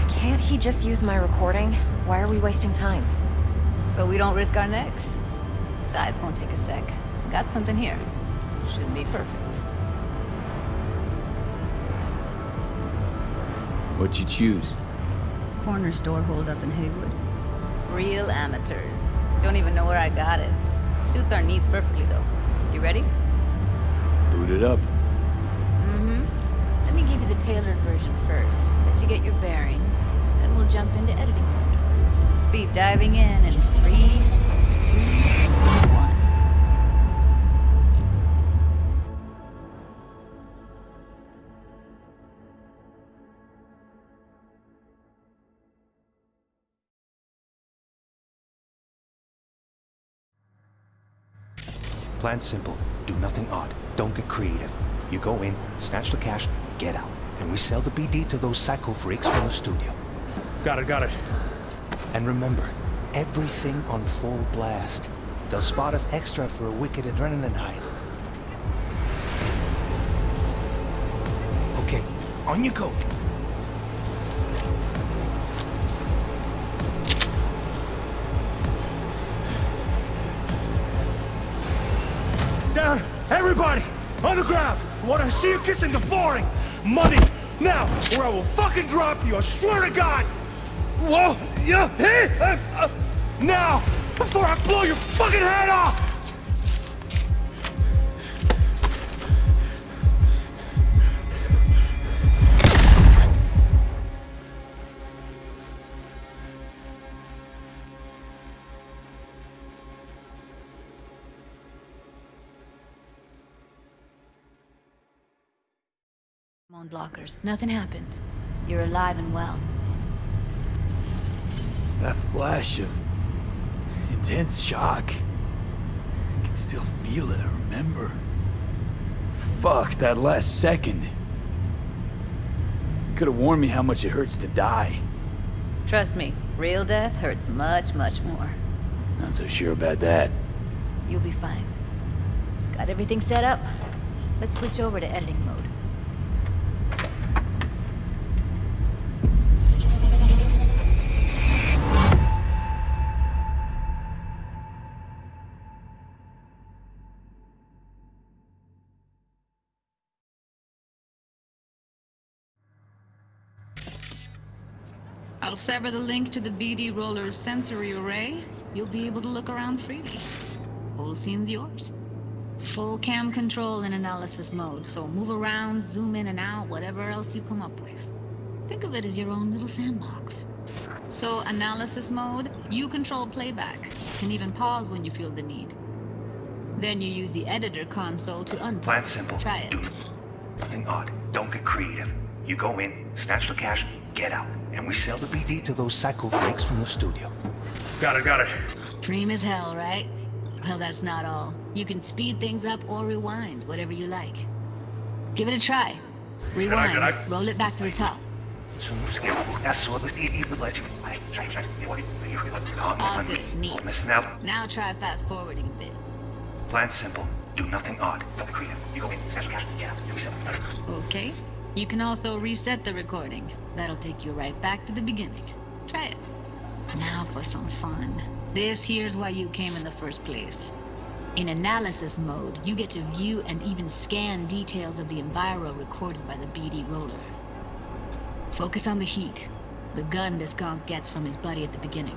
Can't he just use my recording? Why are we wasting time? So we don't risk our necks. Besides, won't take a sec. Got something here. Should be perfect. What'd you choose? Corner store holdup in Haywood. Real amateurs. Don't even know where I got it. Suits our needs perfectly, though. You ready? Boot it up. Mm-hmm. tailored version first. Let you get your bearings, then we'll jump into editing mode. Be diving in 3, 2, 1. Plan simple. Do nothing odd. Don't get creative. You go in, snatch the cash, get out. And we sell the BD to those psycho freaks from the studio. Got it. And remember, everything on full blast. They'll spot us extra for a wicked adrenaline high. Okay, on you go. Down! Everybody! On the ground! I want to see you kissing the flooring! Money! Now! Or I will fucking drop you! I swear to God! Whoa! Yeah! Hey! Now! Before I blow your fucking head off! Hormone blockers. Nothing happened. You're alive and well. That flash of intense shock. I can still feel it, I remember. Fuck, that last second. Could have warned me how much it hurts to die. Trust me, real death hurts much, much more. Not so sure about that. You'll be fine. Got everything set up? Let's switch over to editing mode. I'll sever the link to the BD roller's sensory array. You'll be able to look around freely. Whole scene's yours. Full cam control in analysis mode, so move around, zoom in and out, whatever else you come up with. Think of it as your own little sandbox. So, analysis mode, you control playback. Can even pause when you feel the need. Then you use the editor console to unpause. Plan simple. Try it. Do nothing odd. Don't get creative. You go in, snatch the cash, get out. And we sell the BD to those psycho freaks from the studio. Got it. Dream as hell, right? Well, that's not all. You can speed things up or rewind, whatever you like. Give it a try. Rewind. Roll it back to the top. All good. Neat. Now try fast forwarding a bit. Plan simple. Do nothing odd. Don't be creative. You go in, snatch the cash, get out. And we sell it. Okay. You can also reset the recording. That'll take you right back to the beginning. Try it. Now for some fun. This here's why you came in the first place. In analysis mode, you get to view and even scan details of the enviro recorded by the BD roller. Focus on the heat, the gun this gonk gets from his buddy at the beginning.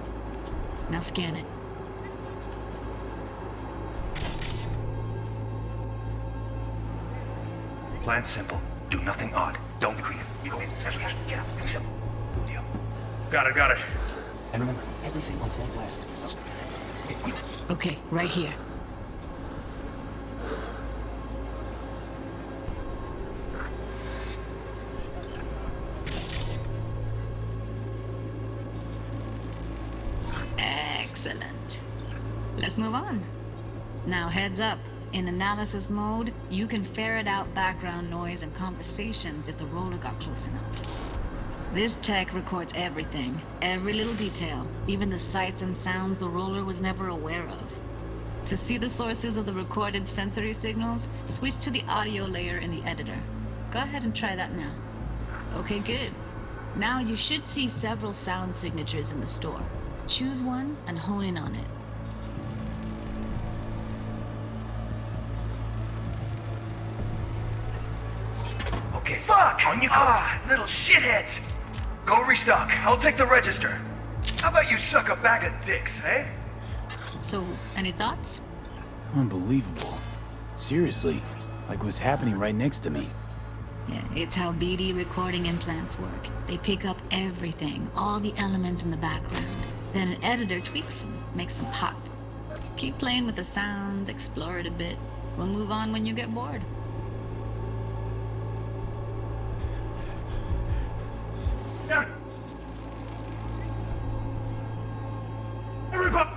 Now scan it. Plan simple. Do nothing odd. Don't be creative. You go in, snatch the cash, get out. And we sell it. Studio. Got it. And remember, everything on full blast. Okay, right here. Excellent. Let's move on. Now heads up. In analysis mode, you can ferret out background noise and conversations if the roller got close enough. This tech records everything, every little detail, even the sights and sounds the roller was never aware of. To see the sources of the recorded sensory signals, switch to the audio layer in the editor. Go ahead and try that now. Okay, good. Now you should see several sound signatures in the store. Choose one and hone in on it. Okay. Fuck! On you go. Little shitheads! Go restock. I'll take the register. How about you suck a bag of dicks, eh? So, any thoughts? Unbelievable. Seriously, like what's happening right next to me. Yeah, it's how BD recording implants work. They pick up everything, all the elements in the background. Then an editor tweaks them, makes them pop. Keep playing with the sound, explore it a bit. We'll move on when you get bored. Everybody!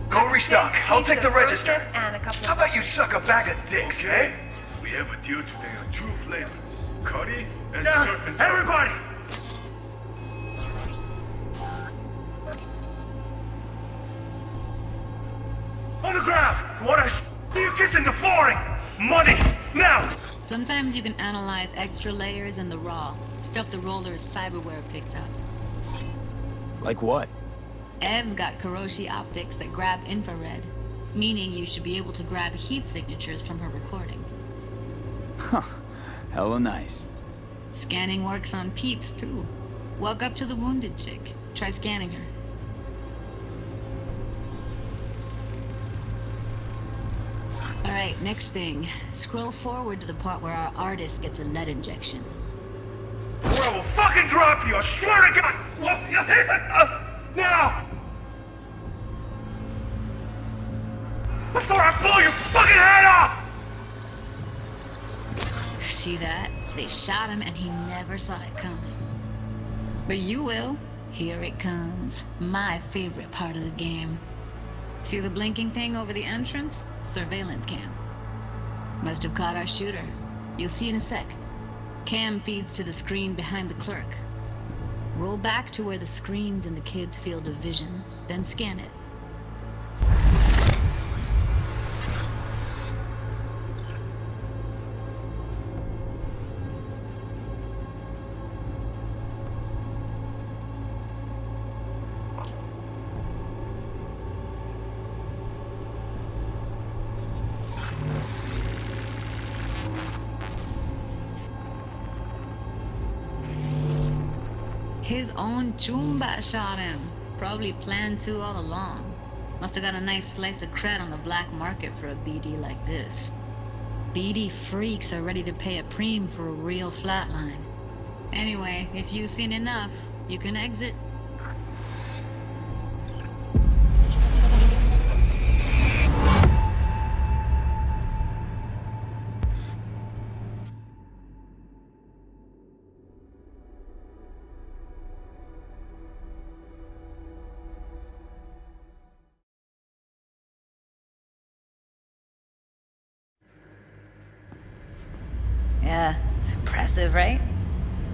Go restock. I'll take the register. How about you suck a bag of dicks, eh? We have a deal today on 2 flavors. Curry and surf and turf. Everybody! On the ground! What you kissing the flooring! Money! Now! Sometimes you can analyze extra layers in the raw. Stuff the roller's cyberware picked up. Like what? Ev's got Kiroshi optics that grab infrared, meaning you should be able to grab heat signatures from her recording. Huh. Hella nice. Scanning works on peeps, too. Walk up to the wounded chick. Try scanning her. Alright, next thing. Scroll forward to the part where our artist gets a lead injection. Or I will fucking drop you, I swear to God! Now! Before I blow your fucking head off! See that? They shot him and he never saw it coming. But you will. Here it comes. My favorite part of the game. See the blinking thing over the entrance? Surveillance cam. Must have caught our shooter. You'll see in a sec. Cam feeds to the screen behind the clerk. Roll back to where the screen's in the kid's field of vision, then scan it. His own Chumba shot him. Probably planned to all along. Must have got a nice slice of cred on the black market for a BD like this. BD freaks are ready to pay a preem for a real flatline. Anyway, if you've seen enough, you can exit. Yeah, it's impressive, right?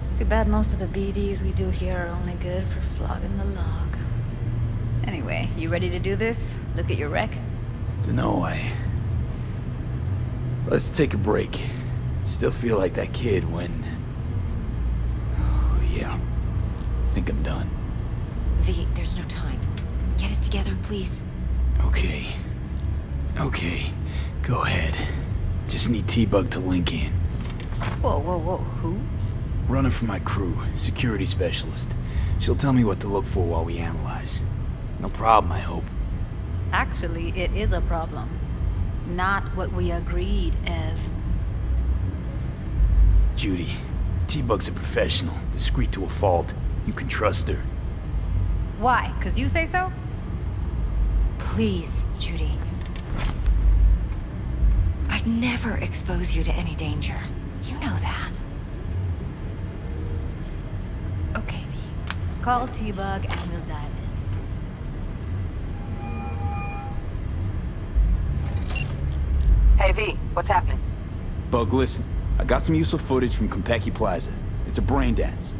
It's too bad most of the BDs we do here are only good for flogging the log. Anyway, you ready to do this? Look at your wreck? Dunno, Let's take a break. Still feel like that kid when... Oh, yeah. Think I'm done. V, there's no time. Get it together, please. Okay. Go ahead. Just need T-Bug to link in. Whoa, who? Runner for my crew, security specialist. She'll tell me what to look for while we analyze. No problem, I hope. Actually, it is a problem. Not what we agreed, Ev. Judy, T-Bug's a professional, discreet to a fault. You can trust her. Why? 'Cause you say so? Please, Judy. I'd never expose you to any danger. You know that. Okay, V. Call T-Bug and we'll dive in. Hey, V, what's happening? Bug, listen. I got some useful footage from Konpeki Plaza. It's a brain dance.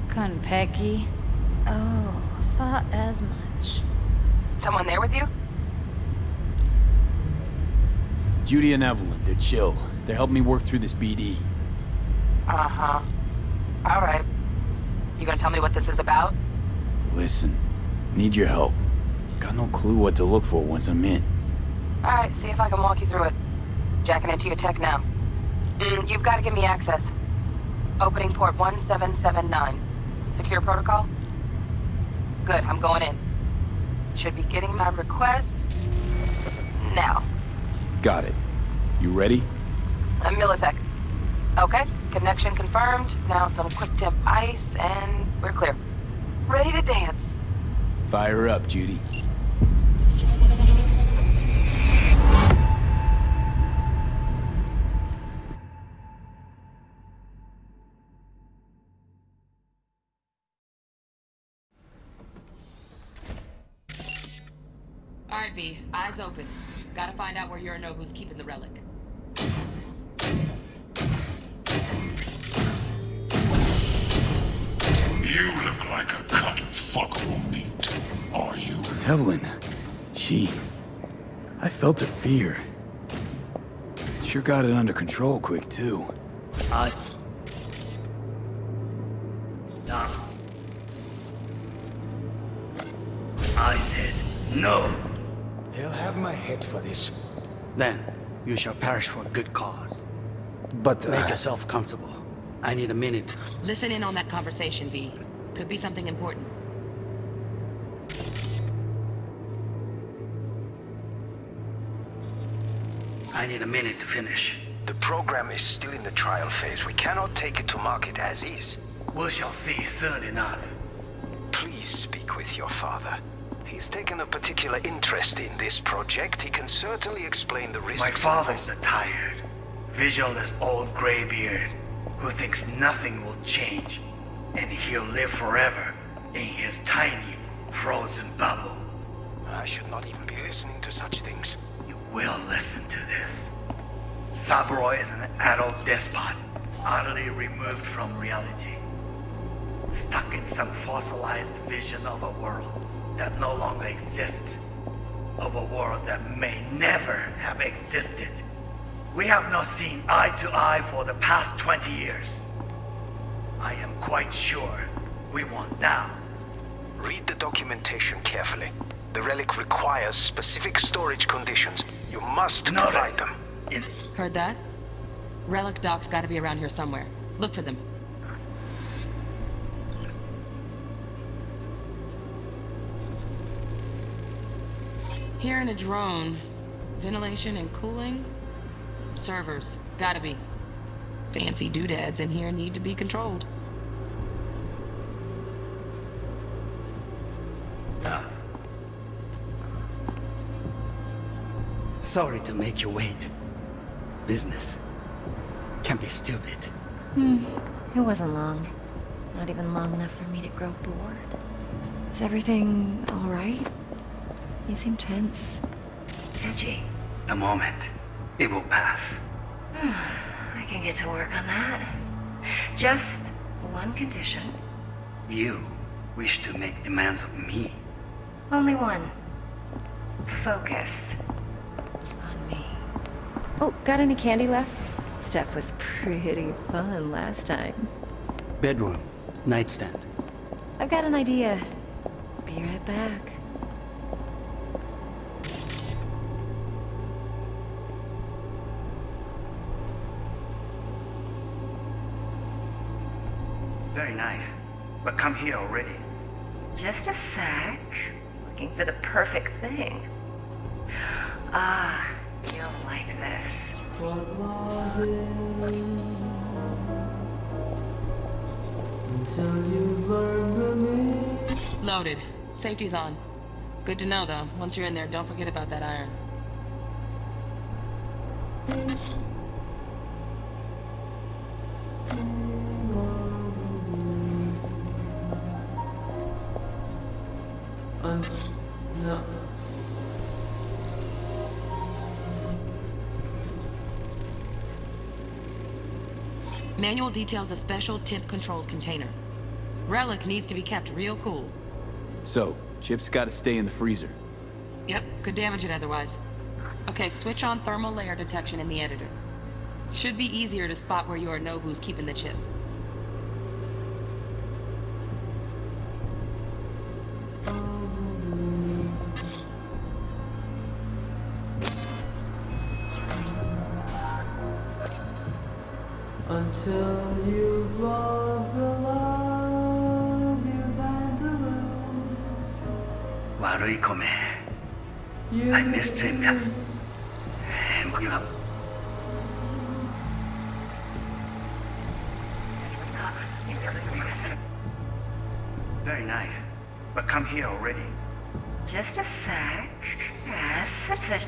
Konpeki? Oh, thought as much. Someone there with you? Judy and Evelyn, they're chill. They're helping me work through this BD. Uh-huh. All right. You gonna tell me what this is about? Listen, need your help. Got no clue what to look for once I'm in. All right, see if I can walk you through it. Jacking into your tech now. You've got to give me access. Opening port 1779. Secure protocol? Good, I'm going in. Should be getting my request now. Got it. You ready? A millisec. Okay, connection confirmed. Now some quick temp ice, and we're clear. Ready to dance. Fire her up, Judy. Alright, V. Eyes open. Gotta find out where Yorinobu's keeping the relic. You look like a cut of fuckable meat, are you? Evelyn, I felt her fear. Sure got it under control quick, too. I said no. He'll have my head for this. Then you shall perish for a good cause. But, Make yourself comfortable. I need a minute. Listen in on that conversation, V. Could be something important. I need a minute to finish. The program is still in the trial phase. We cannot take it to market as is. We shall see soon enough. Please speak with your father. He's taken a particular interest in this project. He can certainly explain the risks. My father's a tired, visionless old graybeard who thinks nothing will change, and he'll live forever in his tiny, frozen bubble. I should not even be listening to such things. You will listen to this. Saburo is an adult despot, utterly removed from reality. Stuck in some fossilized vision of a world that no longer exists. Of a world that may never have existed. We have not seen eye to eye for the past 20 years. I am quite sure we won't now. Read the documentation carefully. The relic requires specific storage conditions. You must provide them. Heard that? Relic doc's gotta be around here somewhere. Look for them. Here in a drone. Ventilation and cooling? Servers. Gotta be. Fancy doodads in here need to be controlled. Sorry to make you wait. Business can be stupid. It wasn't long. Not even long enough for me to grow bored. Is everything all right? You seem tense. Edgy. A moment. It will pass. I can get to work on that. Just one condition. You wish to make demands of me. Only one. Focus. On me. Oh, got any candy left? Stuff was pretty fun last time. Bedroom. Nightstand. I've got an idea. Be right back. Very nice. But come here already. Just a sec. Looking for the perfect thing. Ah, you'll like this. Loaded. Safety's on. Good to know, though. Once you're in there, don't forget about that iron. No. Manual details a special temp-controlled container. Relic needs to be kept real cool. So, Chip's gotta stay in the freezer. Yep, could damage it otherwise. Okay, switch on thermal layer detection in the editor. Should be easier to spot where Yorinobu's keeping the chip. Until you've lost the love you've had to lose. 悪い米. I missed him. And Very nice. But come here already. Just a sec. Yes, it's a...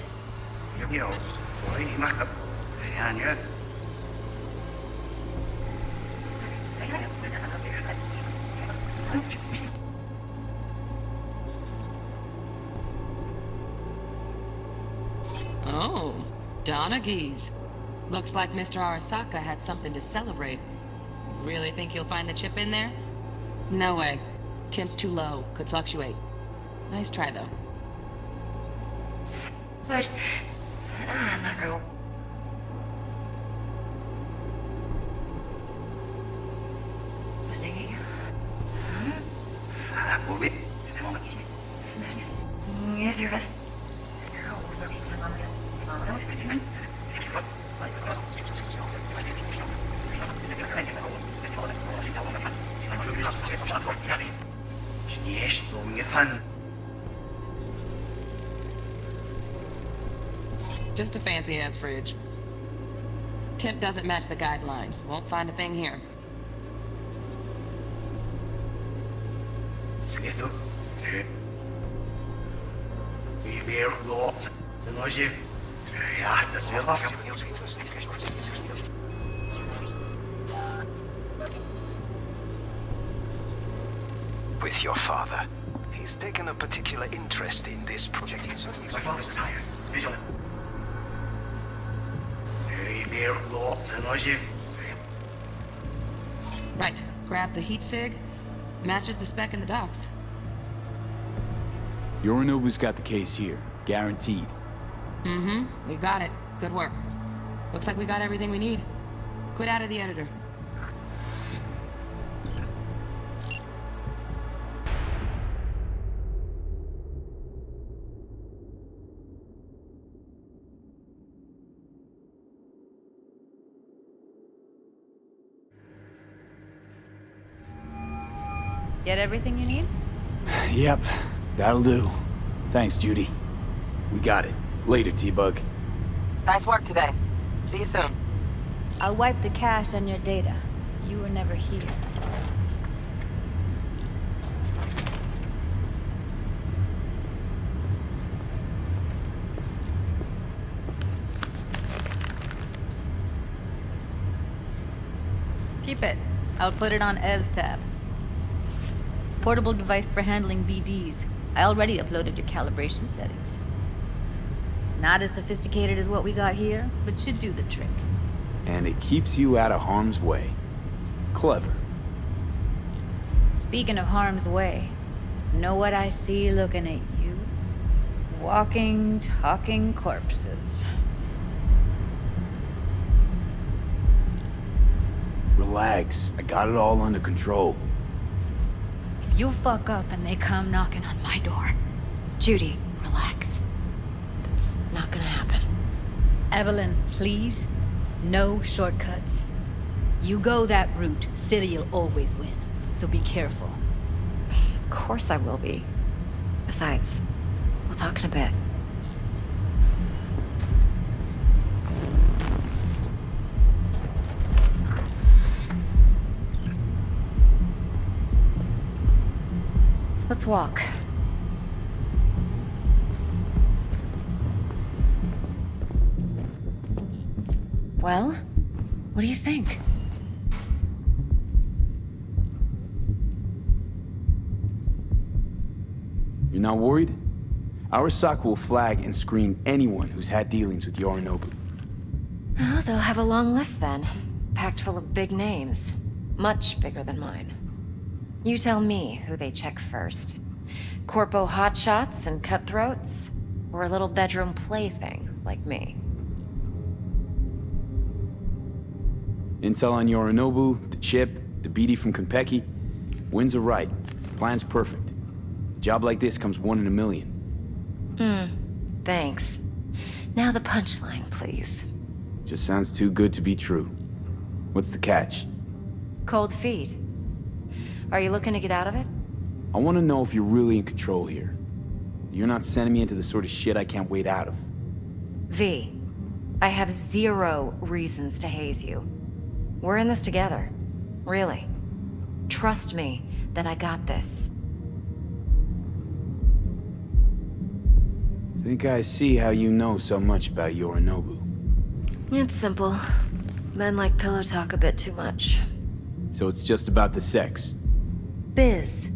Yo, boy, mắc up. Xem nhớ. Oh, Donaghy's. Looks like Mr. Arasaka had something to celebrate. Really think you'll find the chip in there? No way. Temp's too low. Could fluctuate. Nice try, though. But... Just a fancy-ass fridge. Temp doesn't match the guidelines. Won't find a thing here. With your father. He's taken a particular interest in this project. Right. Grab the heat sig. Matches the spec in the docs. Yorinobu's got the case here. Guaranteed. Mm-hmm. We got it. Good work. Looks like we got everything we need. Quit out of the editor. Get everything you need? Yep, that'll do. Thanks, Judy. We got it. Later, T-Bug. Nice work today. See you soon. I'll wipe the cache on your data. You were never here. Keep it. I'll put it on Ev's tab. Portable device for handling BDs. I already uploaded your calibration settings. Not as sophisticated as what we got here, but should do the trick. And it keeps you out of harm's way. Clever. Speaking of harm's way, know what I see looking at you? Walking, talking corpses. Relax. I got it all under control. If you fuck up and they come knocking on my door... Judy, relax. That's not gonna happen. Evelyn, please. No shortcuts. You go that route, City'll always win. So be careful. Of course I will be. Besides, we'll talk in a bit. Let's walk. Well, what do you think? You're not worried? Arasaka will flag and screen anyone who's had dealings with Yorinobu. Oh, they'll have a long list then. Packed full of big names. Much bigger than mine. You tell me who they check first. Corpo hotshots and cutthroats? Or a little bedroom plaything like me? Intel on Yorinobu, the chip, the BD from Konpeki. Winds are right. Plan's perfect. A job like this comes 1 in a million. Thanks. Now the punchline, please. Just sounds too good to be true. What's the catch? Cold feet. Are you looking to get out of it? I want to know if you're really in control here. You're not sending me into the sort of shit I can't wait out of. V, I have 0 reasons to haze you. We're in this together. Really. Trust me that I got this. Think I see how you know so much about Yorinobu. It's simple. Men like pillow talk a bit too much. So it's just about the sex. Biz.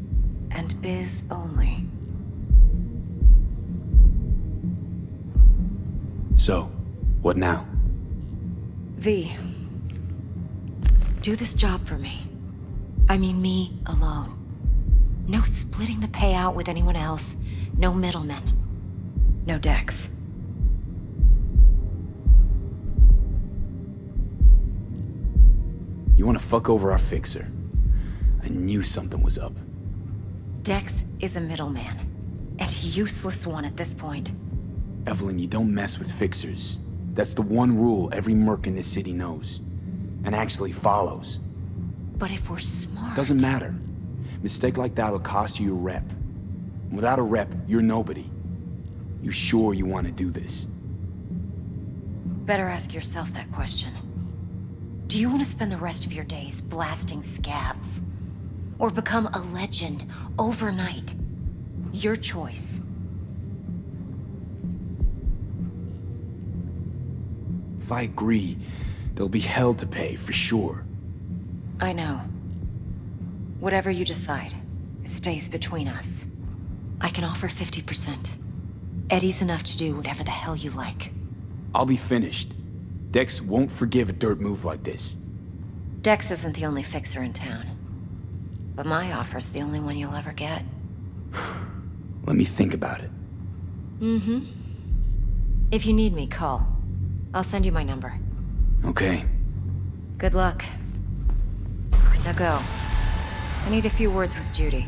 And biz only. So, what now? V. Do this job for me. I mean me alone. No splitting the payout with anyone else. No middlemen. No Dex. You want to fuck over our fixer? I knew something was up. Dex is a middleman. And a useless one at this point. Evelyn, you don't mess with fixers. That's the one rule every merc in this city knows. And actually follows. But if we're smart... Doesn't matter. Mistake like that'll cost you your rep. Without a rep, you're nobody. You sure you want to do this? Better ask yourself that question. Do you want to spend the rest of your days blasting scabs? Or become a legend overnight? Your choice. If I agree, there'll be hell to pay, for sure. I know. Whatever you decide, it stays between us. I can offer 50%. Eddie's enough to do whatever the hell you like. I'll be finished. Dex won't forgive a dirt move like this. Dex isn't the only fixer in town. But my offer's the only one you'll ever get. Let me think about it. Mm-hmm. If you need me, call. I'll send you my number. Okay. Good luck. Now go. I need a few words with Judy.